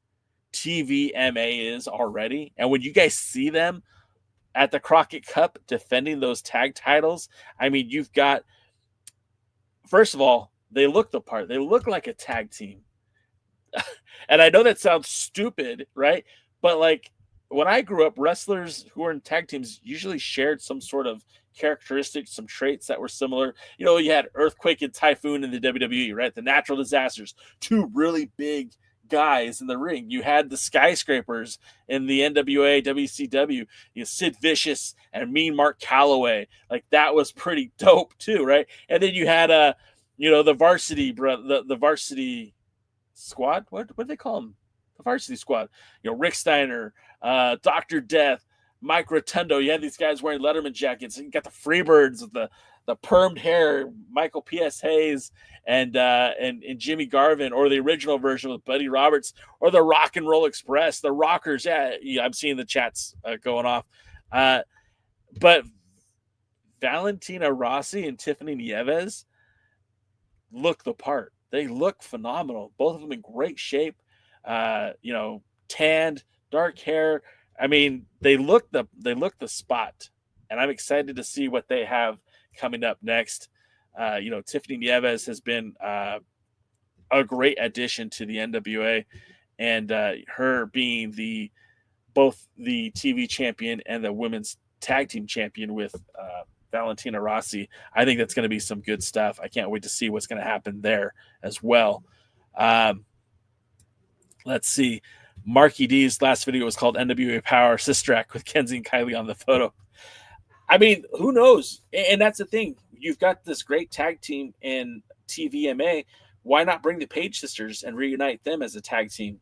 TVMA is already. And when you guys see them at the Crockett Cup defending those tag titles, I mean, you've got, first of all, they look the part. They look like a tag team. And I know that sounds stupid, right? But like, when I grew up, wrestlers who were in tag teams usually shared some sort of characteristics, some traits that were similar. You had Earthquake and Typhoon in the WWE, right? The Natural Disasters, two really big guys in the ring. You had the Skyscrapers in the NWA, WCW. Sid Vicious and Mean Mark Calloway. Like that was pretty dope too, right? And then you had the varsity, the varsity squad. What do they call them? The varsity squad. Rick Steiner, Dr. Death, Mike Rotundo. You had these guys wearing Letterman jackets. You got the Freebirds with the permed hair, Michael P.S. Hayes and Jimmy Garvin, or the original version with Buddy Roberts, or the Rock and Roll Express, the Rockers. Yeah, I'm seeing the chats going off. But Valentina Rossi and Tiffany Nieves look the part. They look phenomenal. Both of them in great shape. tanned, dark hair. I mean, they look the spot, and I'm excited to see what they have coming up next. Tiffany Nieves has been a great addition to the NWA, and her being both the TV champion and the women's tag team champion with Valentina Rossi. I think that's going to be some good stuff. I can't wait to see what's going to happen there as well. Let's see. Marky D's last video was called NWA Power Sister Act with Kenzie and Kylie on the photo. I mean, who knows? And that's the thing. You've got this great tag team in TVMA. Why not bring the Page sisters and reunite them as a tag team?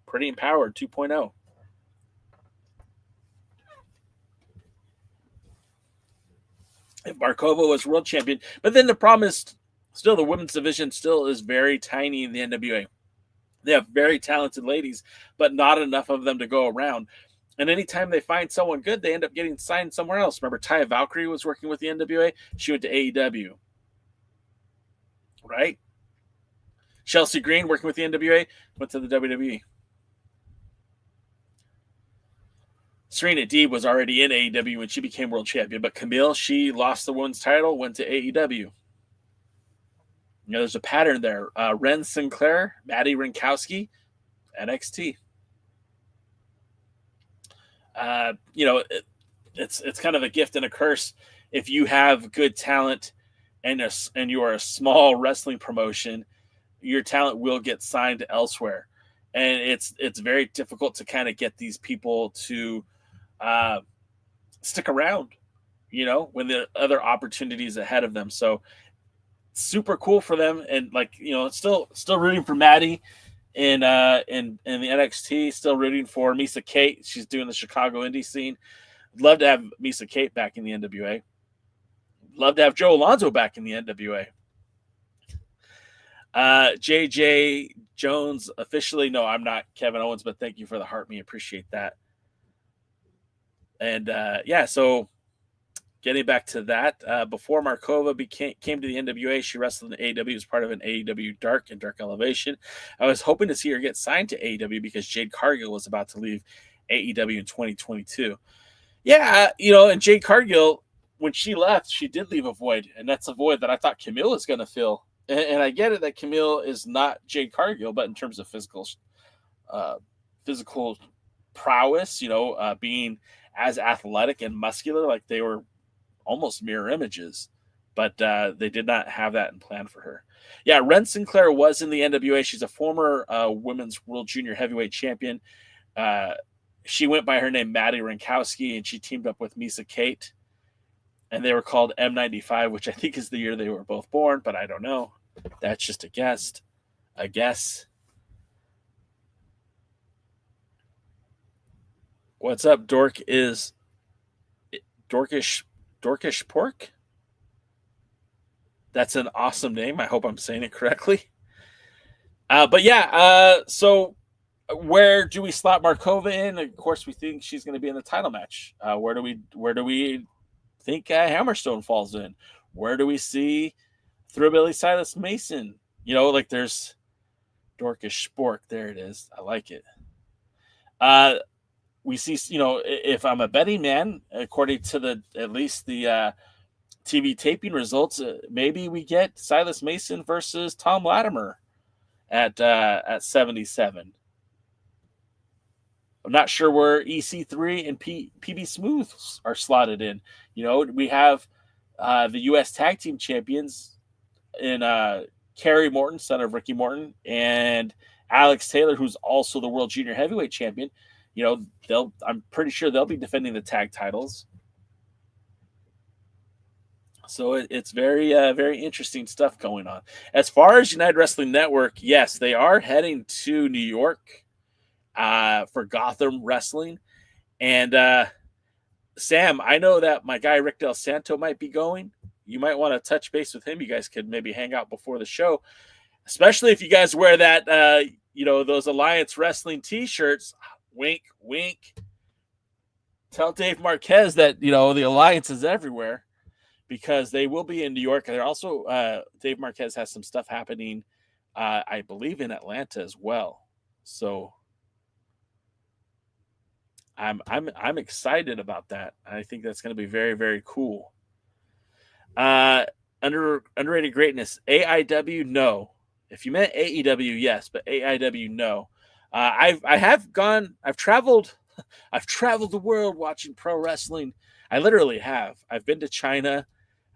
Pretty Empowered 2.0. If Markova was world champion. But then the problem is still the women's division still is very tiny in the NWA. They have very talented ladies, but not enough of them to go around. And anytime they find someone good, they end up getting signed somewhere else. Remember, Taya Valkyrie was working with the NWA. She went to AEW. Right? Chelsea Green, working with the NWA, went to the WWE. Serena Deeb was already in AEW when she became world champion, but Camille, she lost the women's title, went to AEW. There's a pattern there. Ren Sinclair, Maddie Rinkowski, NXT. It's kind of a gift and a curse if you have good talent and you are a small wrestling promotion. Your talent will get signed elsewhere, and it's very difficult to kind of get these people to stick around. When the other opportunities ahead of them. So super cool for them, and still rooting for Maddie in the NXT. Still rooting for Misa Kate. She's doing the Chicago indie scene. Love to have Misa Kate back in the NWA. Love to have Joe Alonzo back in the NWA. JJ Jones officially. No, I'm not Kevin Owens, but thank you for the heart. Me appreciate that. And so getting back to that, before Markova came to the NWA, she wrestled in AEW as part of an AEW Dark and Dark Elevation. I was hoping to see her get signed to AEW because Jade Cargill was about to leave AEW in 2022. Yeah, and Jade Cargill, when she left, she did leave a void, and that's a void that I thought Camille was going to fill. And I get it that Camille is not Jade Cargill, but in terms of physical prowess, being as athletic and muscular, like they were almost mirror images, but they did not have that in plan for her. Yeah, Ren Sinclair was in the NWA. She's a former women's world junior heavyweight champion. She went by her name Maddie Rinkowski, and she teamed up with Misa Kate, and they were called M95, which I think is the year they were both born, but I don't know. That's just a guess. What's up, Dork? Is Dorkish Pork? That's an awesome name. I hope I'm saying it correctly. So where do we slot Markova in? Of course, we think she's going to be in the title match. Where do we think Hammerstone falls in? Where do we see Thrillbilly Silas Mason? There's Dorkish Spork. There it is. I like it. We see, if I'm a betting man, according to at least the TV taping results, maybe we get Silas Mason versus Tom Latimer at 77. I'm not sure where EC3 and PB Smooth are slotted in. We have the U.S. Tag Team Champions in Kerry Morton, son of Ricky Morton, and Alex Taylor, who's also the World Junior Heavyweight Champion. I'm pretty sure they'll be defending the tag titles. So it's very, very interesting stuff going on. As far as United Wrestling Network, yes, they are heading to New York for Gotham Wrestling. And Sam, I know that my guy Rick Del Santo might be going. You might want to touch base with him. You guys could maybe hang out before the show, especially if you guys wear that, those Alliance Wrestling T-shirts. Wink, wink. Tell Dave Marquez that, the Alliance is everywhere, because they will be in New York. And they're also, Dave Marquez has some stuff happening, I believe, in Atlanta as well. So I'm excited about that. I think that's going to be very, very cool. Underrated greatness. AIW, no. If you meant AEW, yes, but AIW, no. I've traveled the world watching pro wrestling. I literally have. I've been to China.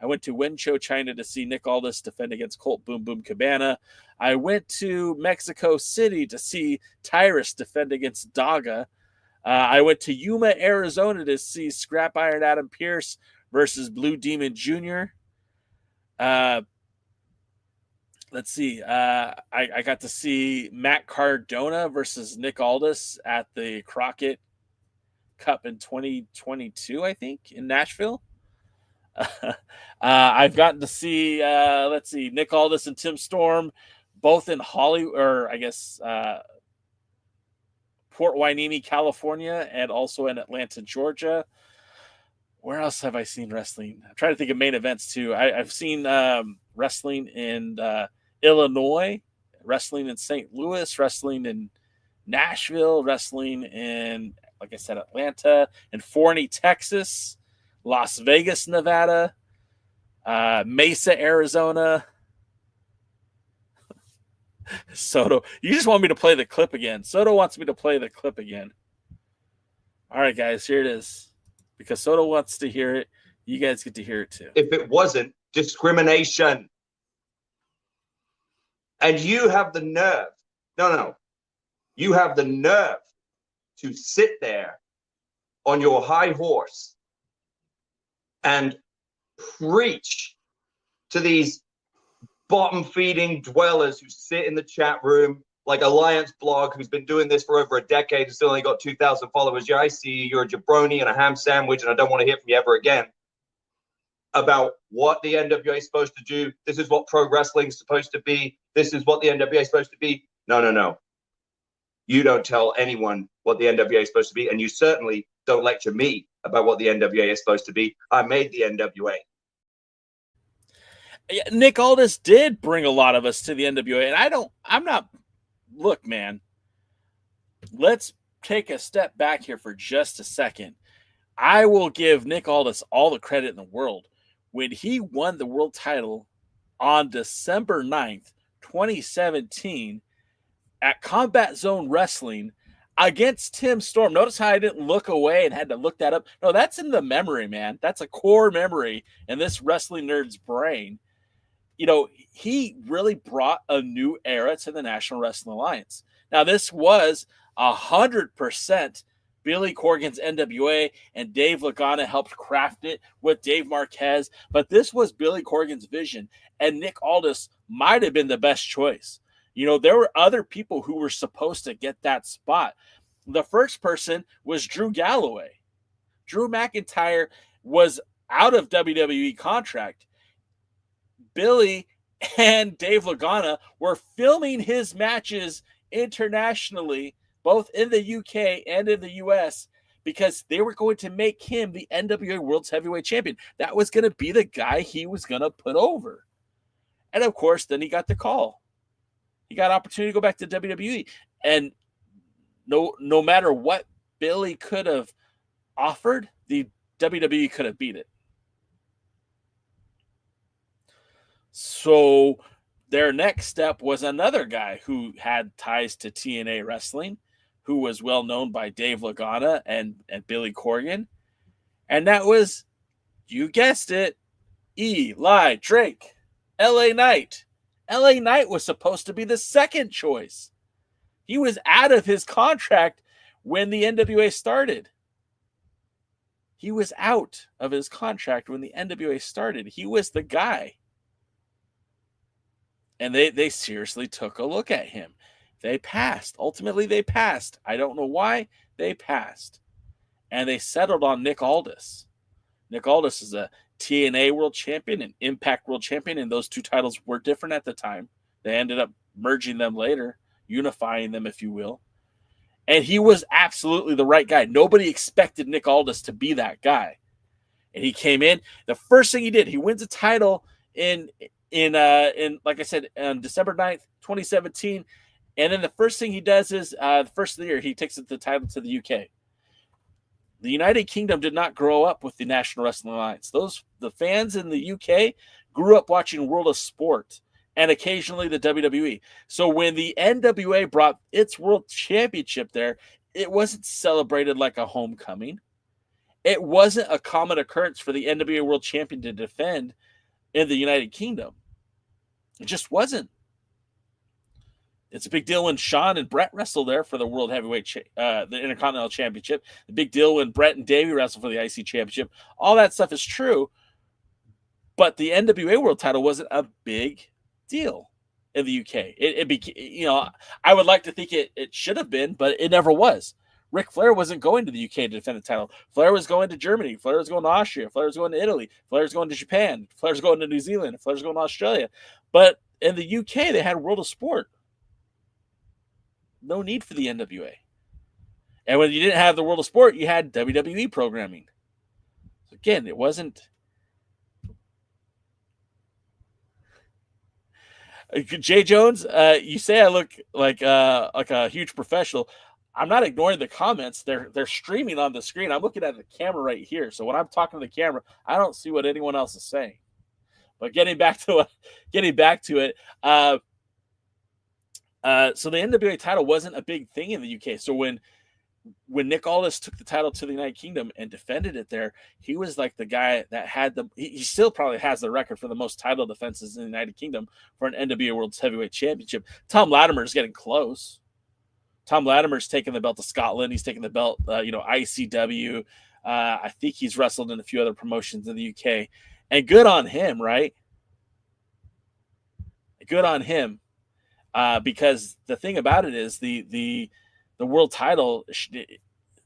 I went to Wenzhou, China to see Nick Aldis defend against Colt Boom Boom Cabana. I went to Mexico City to see Tyrus defend against Daga. I went to Yuma, Arizona to see Scrap Iron Adam Pierce versus Blue Demon Jr. Let's see. I got to see Matt Cardona versus Nick Aldis at the Crockett Cup in 2022, I think, in Nashville. I've gotten to see, Nick Aldis and Tim Storm, both in Hollywood, or I guess Port Hueneme, California, and also in Atlanta, Georgia. Where else have I seen wrestling? I'm trying to think of main events too. I've seen wrestling in Illinois, wrestling in St. Louis, wrestling in Nashville, wrestling in, like I said, Atlanta, and Forney, Texas, Las Vegas, Nevada, Mesa, Arizona. Soto, you just want me to play the clip again. Soto wants me to play the clip again. All right, guys, here it is. Because Soto wants to hear it, you guys get to hear it too. If it wasn't discrimination. And you have the nerve. No. You have the nerve to sit there on your high horse and preach to these bottom-feeding dwellers who sit in the chat room, like Alliance Blog, who's been doing this for over a decade and still only got 2,000 followers. Yeah, I see you. You're a jabroni and a ham sandwich, and I don't want to hear from you ever again about what the NWA is supposed to do. This is what pro wrestling is supposed to be. This is what the NWA is supposed to be. No. You don't tell anyone what the NWA is supposed to be, and you certainly don't lecture me about what the NWA is supposed to be. I made the NWA. Yeah, Nick Aldis did bring a lot of us to the NWA, and look, man, let's take a step back here for just a second. I will give Nick Aldis all the credit in the world. When he won the world title on December 9th, 2017 at Combat Zone Wrestling against Tim Storm. Notice how I didn't look away and had to look that up. No, that's in the memory, man. That's a core memory in this wrestling nerd's brain. You know, he really brought a new era to the National Wrestling Alliance. Now, this was 100% Billy Corgan's NWA, and Dave Lagana helped craft it with Dave Marquez. But this was Billy Corgan's vision, and Nick Aldis might have been the best choice. You know, there were other people who were supposed to get that spot. The first person was Drew Galloway. Drew McIntyre was out of WWE contract. Billy and Dave Lagana were filming his matches internationally, both in the UK and in the US, because they were going to make him the NWA World's Heavyweight Champion. That was going to be the guy he was going to put over. And of course, then he got the call. He got an opportunity to go back to WWE. And no matter what Billy could have offered, the WWE could have beat it. So their next step was another guy who had ties to TNA Wrestling, who was well known by Dave Lagana and Billy Corgan. And that was, you guessed it, Eli Drake, LA Knight. LA Knight was supposed to be the second choice. He was out of his contract when the NWA started. He was out of his contract when the NWA started. He was the guy. And they seriously took a look at him. They passed. Ultimately, they passed. I don't know why. They passed. And they settled on Nick Aldis. Nick Aldis is a TNA World Champion and Impact World Champion, and those two titles were different at the time. They ended up merging them later, unifying them, if you will. And he was absolutely the right guy. Nobody expected Nick Aldis to be that guy. And he came in. The first thing he did, he wins a title in like I said, on December 9th, 2017. And then the first thing he does is, the first of the year, he takes the title to the UK. The United Kingdom did not grow up with the National Wrestling Alliance. The fans in the UK grew up watching World of Sport and occasionally the WWE. So when the NWA brought its World Championship there, it wasn't celebrated like a homecoming. It wasn't a common occurrence for the NWA World Champion to defend in the United Kingdom. It just wasn't. It's a big deal when Shawn and Brett wrestled there for the World Heavyweight, the Intercontinental Championship. The big deal when Brett and Davey wrestled for the IC Championship. All that stuff is true, but the NWA World Title wasn't a big deal in the UK. It became, I would like to think it should have been, but it never was. Ric Flair wasn't going to the UK to defend the title. Flair was going to Germany. Flair was going to Austria. Flair was going to Italy. Flair was going to Japan. Flair was going to New Zealand. Flair was going to Australia. But in the UK, they had World of Sport. No need for the NWA. And when you didn't have the World of Sport, you had WWE programming. So again, it wasn't. Jay Jones, you say I look like a huge professional. I'm not ignoring the comments. They're streaming on the screen. I'm looking at the camera right here. So when I'm talking to the camera, I don't see what anyone else is saying. But getting back to it. So the NWA title wasn't a big thing in the UK. So when Nick Aldis took the title to the United Kingdom and defended it there, he was like the guy that had he still probably has the record for the most title defenses in the United Kingdom for an NWA World Heavyweight Championship. Tom Latimer is getting close. Tom Latimer's taking the belt to Scotland. He's taking the belt, ICW. I think he's wrestled in a few other promotions in the UK. And good on him, right? Good on him. Because the thing about it is the world title,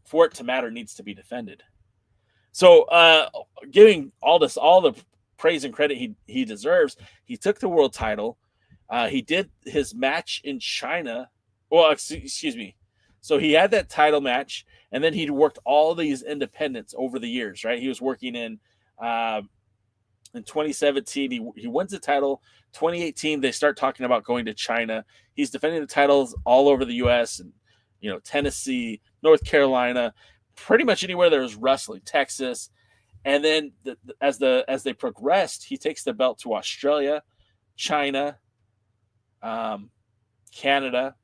for it to matter, needs to be defended. So giving Aldis all the praise and credit he deserves, he took the world title. He did his match in China. Well, excuse me. So he had that title match, and then he worked all these independents over the years, right? He was working in 2017. He wins the title. 2018, they start talking about going to China. He's defending the titles all over the U.S. and Tennessee, North Carolina, pretty much anywhere there was wrestling, Texas. And then as they progressed, he takes the belt to Australia, China, Canada.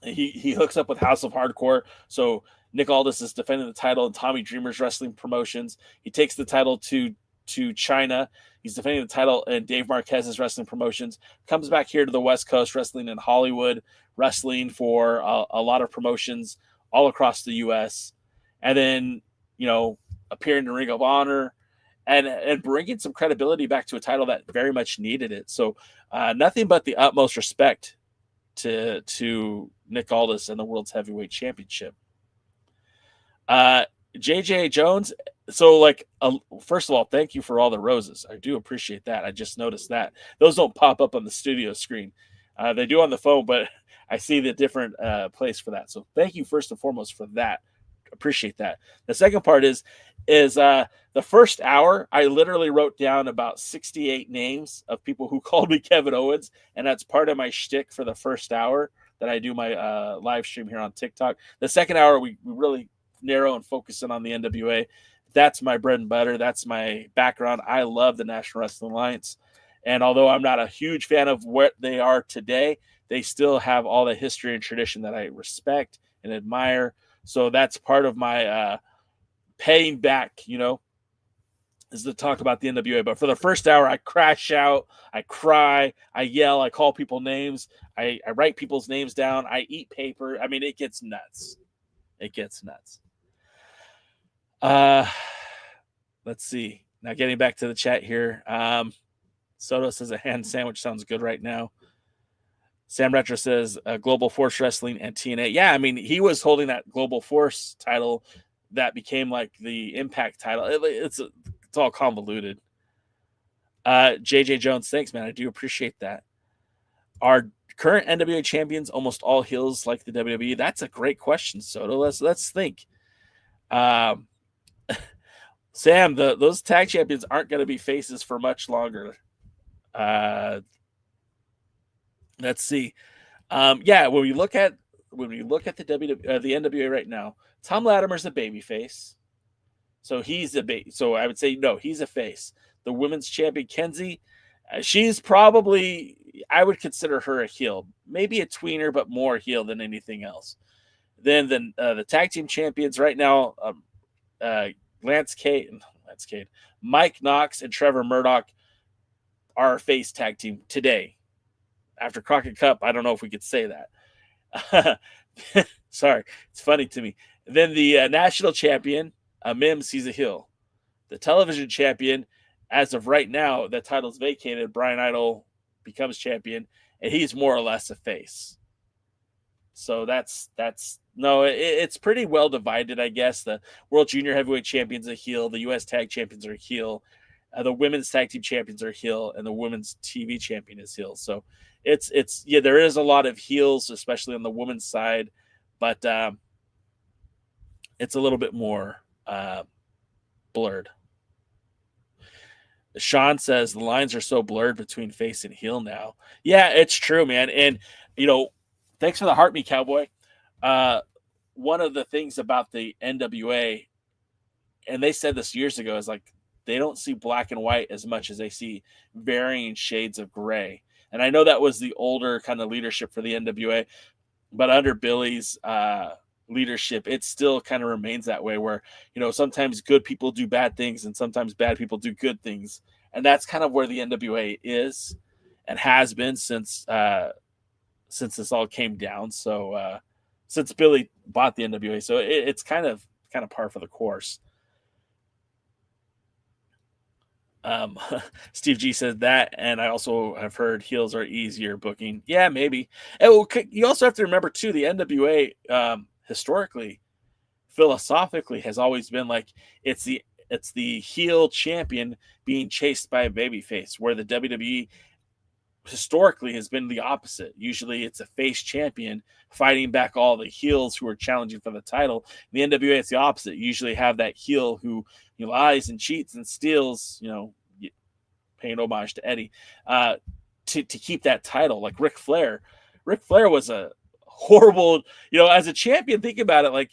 He hooks up with House of Hardcore. So Nick Aldis is defending the title in Tommy Dreamer's wrestling promotions. He takes the title to China. He's defending the title in Dave Marquez's wrestling promotions. Comes back here to the West Coast, wrestling in Hollywood, wrestling for a lot of promotions all across the U.S. And then, appearing in Ring of Honor and bringing some credibility back to a title that very much needed it. So nothing but the utmost respect to Nick Aldis and the World's Heavyweight Championship. JJ Jones. So, first of all, thank you for all the roses. I do appreciate that. I just noticed that. Those don't pop up on the studio screen. They do on the phone, but I see the different place for that. So thank you first and foremost for that. Appreciate that. The second part is the first hour, I literally wrote down about 68 names of people who called me Kevin Owens, and that's part of my shtick for the first hour that I do my live stream here on TikTok. The second hour, we really narrow and focus in on the NWA. That's my bread and butter. That's my background. I love the National Wrestling Alliance. And although I'm not a huge fan of what they are today, they still have all the history and tradition that I respect and admire. So that's part of my paying back, is to talk about the NWA. But for the first hour, I crash out, I cry, I yell, I call people names, I write people's names down, I eat paper. I mean, it gets nuts. It gets nuts. Let's see. Now getting back to the chat here. Soto says a hand sandwich sounds good right now. Sam Retro says Global Force Wrestling and TNA. Yeah, I mean, he was holding that Global Force title that became like the Impact title. It's all convoluted. JJ Jones, thanks, man. I do appreciate that. Are current NWA champions almost all heels like the WWE? That's a great question, Soto. Let's think. Sam, those tag champions aren't going to be faces for much longer. Let's see. When we look at at the NWA right now, Tom Latimer's a babyface. So so I would say no, he's a face. The women's champion Kenzie, she's probably, I would consider her a heel, maybe a tweener, but more heel than anything else. Then the tag team champions right now, Lance Cade, Mike Knox, and Trevor Murdoch are a face tag team today. After Crockett Cup, I don't know if we could say that. Sorry, it's funny to me. Then the national champion, Mims, he's a heel. The television champion, as of right now, that title's vacated. Brian Idol becomes champion, and he's more or less a face. So it's pretty well divided, I guess. The World Junior Heavyweight Champion's a heel. The U.S. Tag Champions are heel. The Women's Tag Team Champions are heel, and the Women's TV Champion is heel. So it's there is a lot of heels, especially on the women's side, but it's a little bit more blurred. Sean says the lines are so blurred between face and heel now. Yeah, it's true, man. And thanks for the heart, me cowboy. One of the things about the NWA, and they said this years ago, is like they don't see black and white as much as they see varying shades of gray. And I know that was the older kind of leadership for the NWA, but under Billy's leadership, it still kind of remains that way where, sometimes good people do bad things and sometimes bad people do good things. And that's kind of where the NWA is and has been since this all came down. So since Billy bought the NWA, so it's kind of par for the course. Steve G said that, and I also have heard heels are easier booking. Yeah, maybe. And you also have to remember too, the NWA historically, philosophically, has always been like it's the heel champion being chased by a babyface, where the WWE historically has been the opposite. Usually it's a face champion fighting back all the heels who are challenging for the title. In the NWA, it's the opposite. You usually have that heel who lies and cheats and steals, paying homage to Eddie, to keep that title. Like Ric Flair. Ric Flair was a horrible, as a champion, think about it, like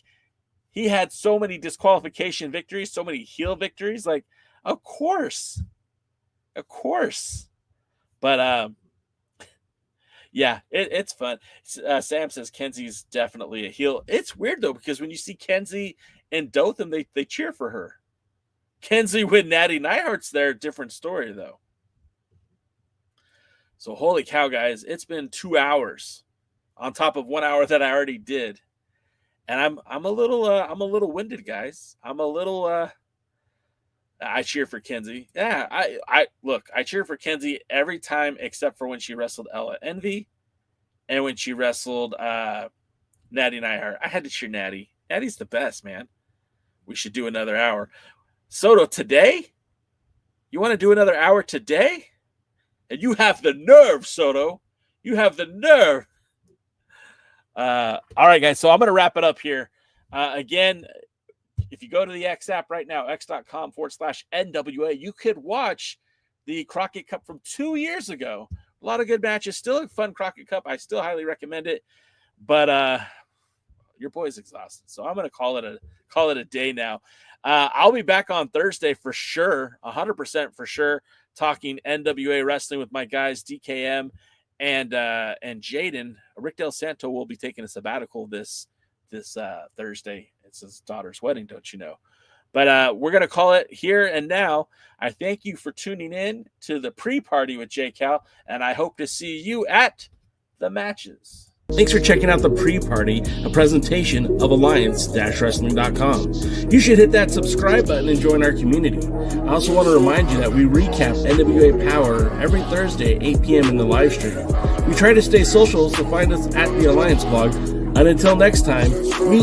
he had so many disqualification victories, so many heel victories. Like, of course. But yeah, it's fun. Sam says Kenzie's definitely a heel. It's weird though, because when you see Kenzie and Dothan, they cheer for her. Kenzie when Natty Neidhart's there, different story though. So holy cow, guys, it's been 2 hours on top of 1 hour that I already did, and I'm a little winded, guys. I cheer for Kenzie. Yeah, I cheer for Kenzie every time except for when she wrestled Ella Envy and when she wrestled Natty Neidhart. I had to cheer Natty. Natty's the best, man. We should do another hour. Soto, today? You want to do another hour today? And you have the nerve, Soto. You have the nerve. All right, guys. So I'm going to wrap it up here. Again, if you go to the X app right now, x.com/NWA, you could watch the Crockett Cup from 2 years ago. A lot of good matches. Still a fun Crockett Cup. I still highly recommend it. But your boy's exhausted. So I'm going to call it a day now. I'll be back on Thursday for sure, 100% for sure, talking NWA wrestling with my guys DKM and Jaden. Rick Del Santo will be taking a sabbatical this Thursday. It's his daughter's wedding, don't you know? But we're going to call it here and now. I thank you for tuning in to the pre-party with J. Cal, and I hope to see you at the matches. Thanks for checking out the pre-party, a presentation of Alliance-Wrestling.com. You should hit that subscribe button and join our community. I also want to remind you that we recap NWA Power every Thursday at 8 p.m. in the live stream. We try to stay social, so find us at the Alliance blog. And until next time, meet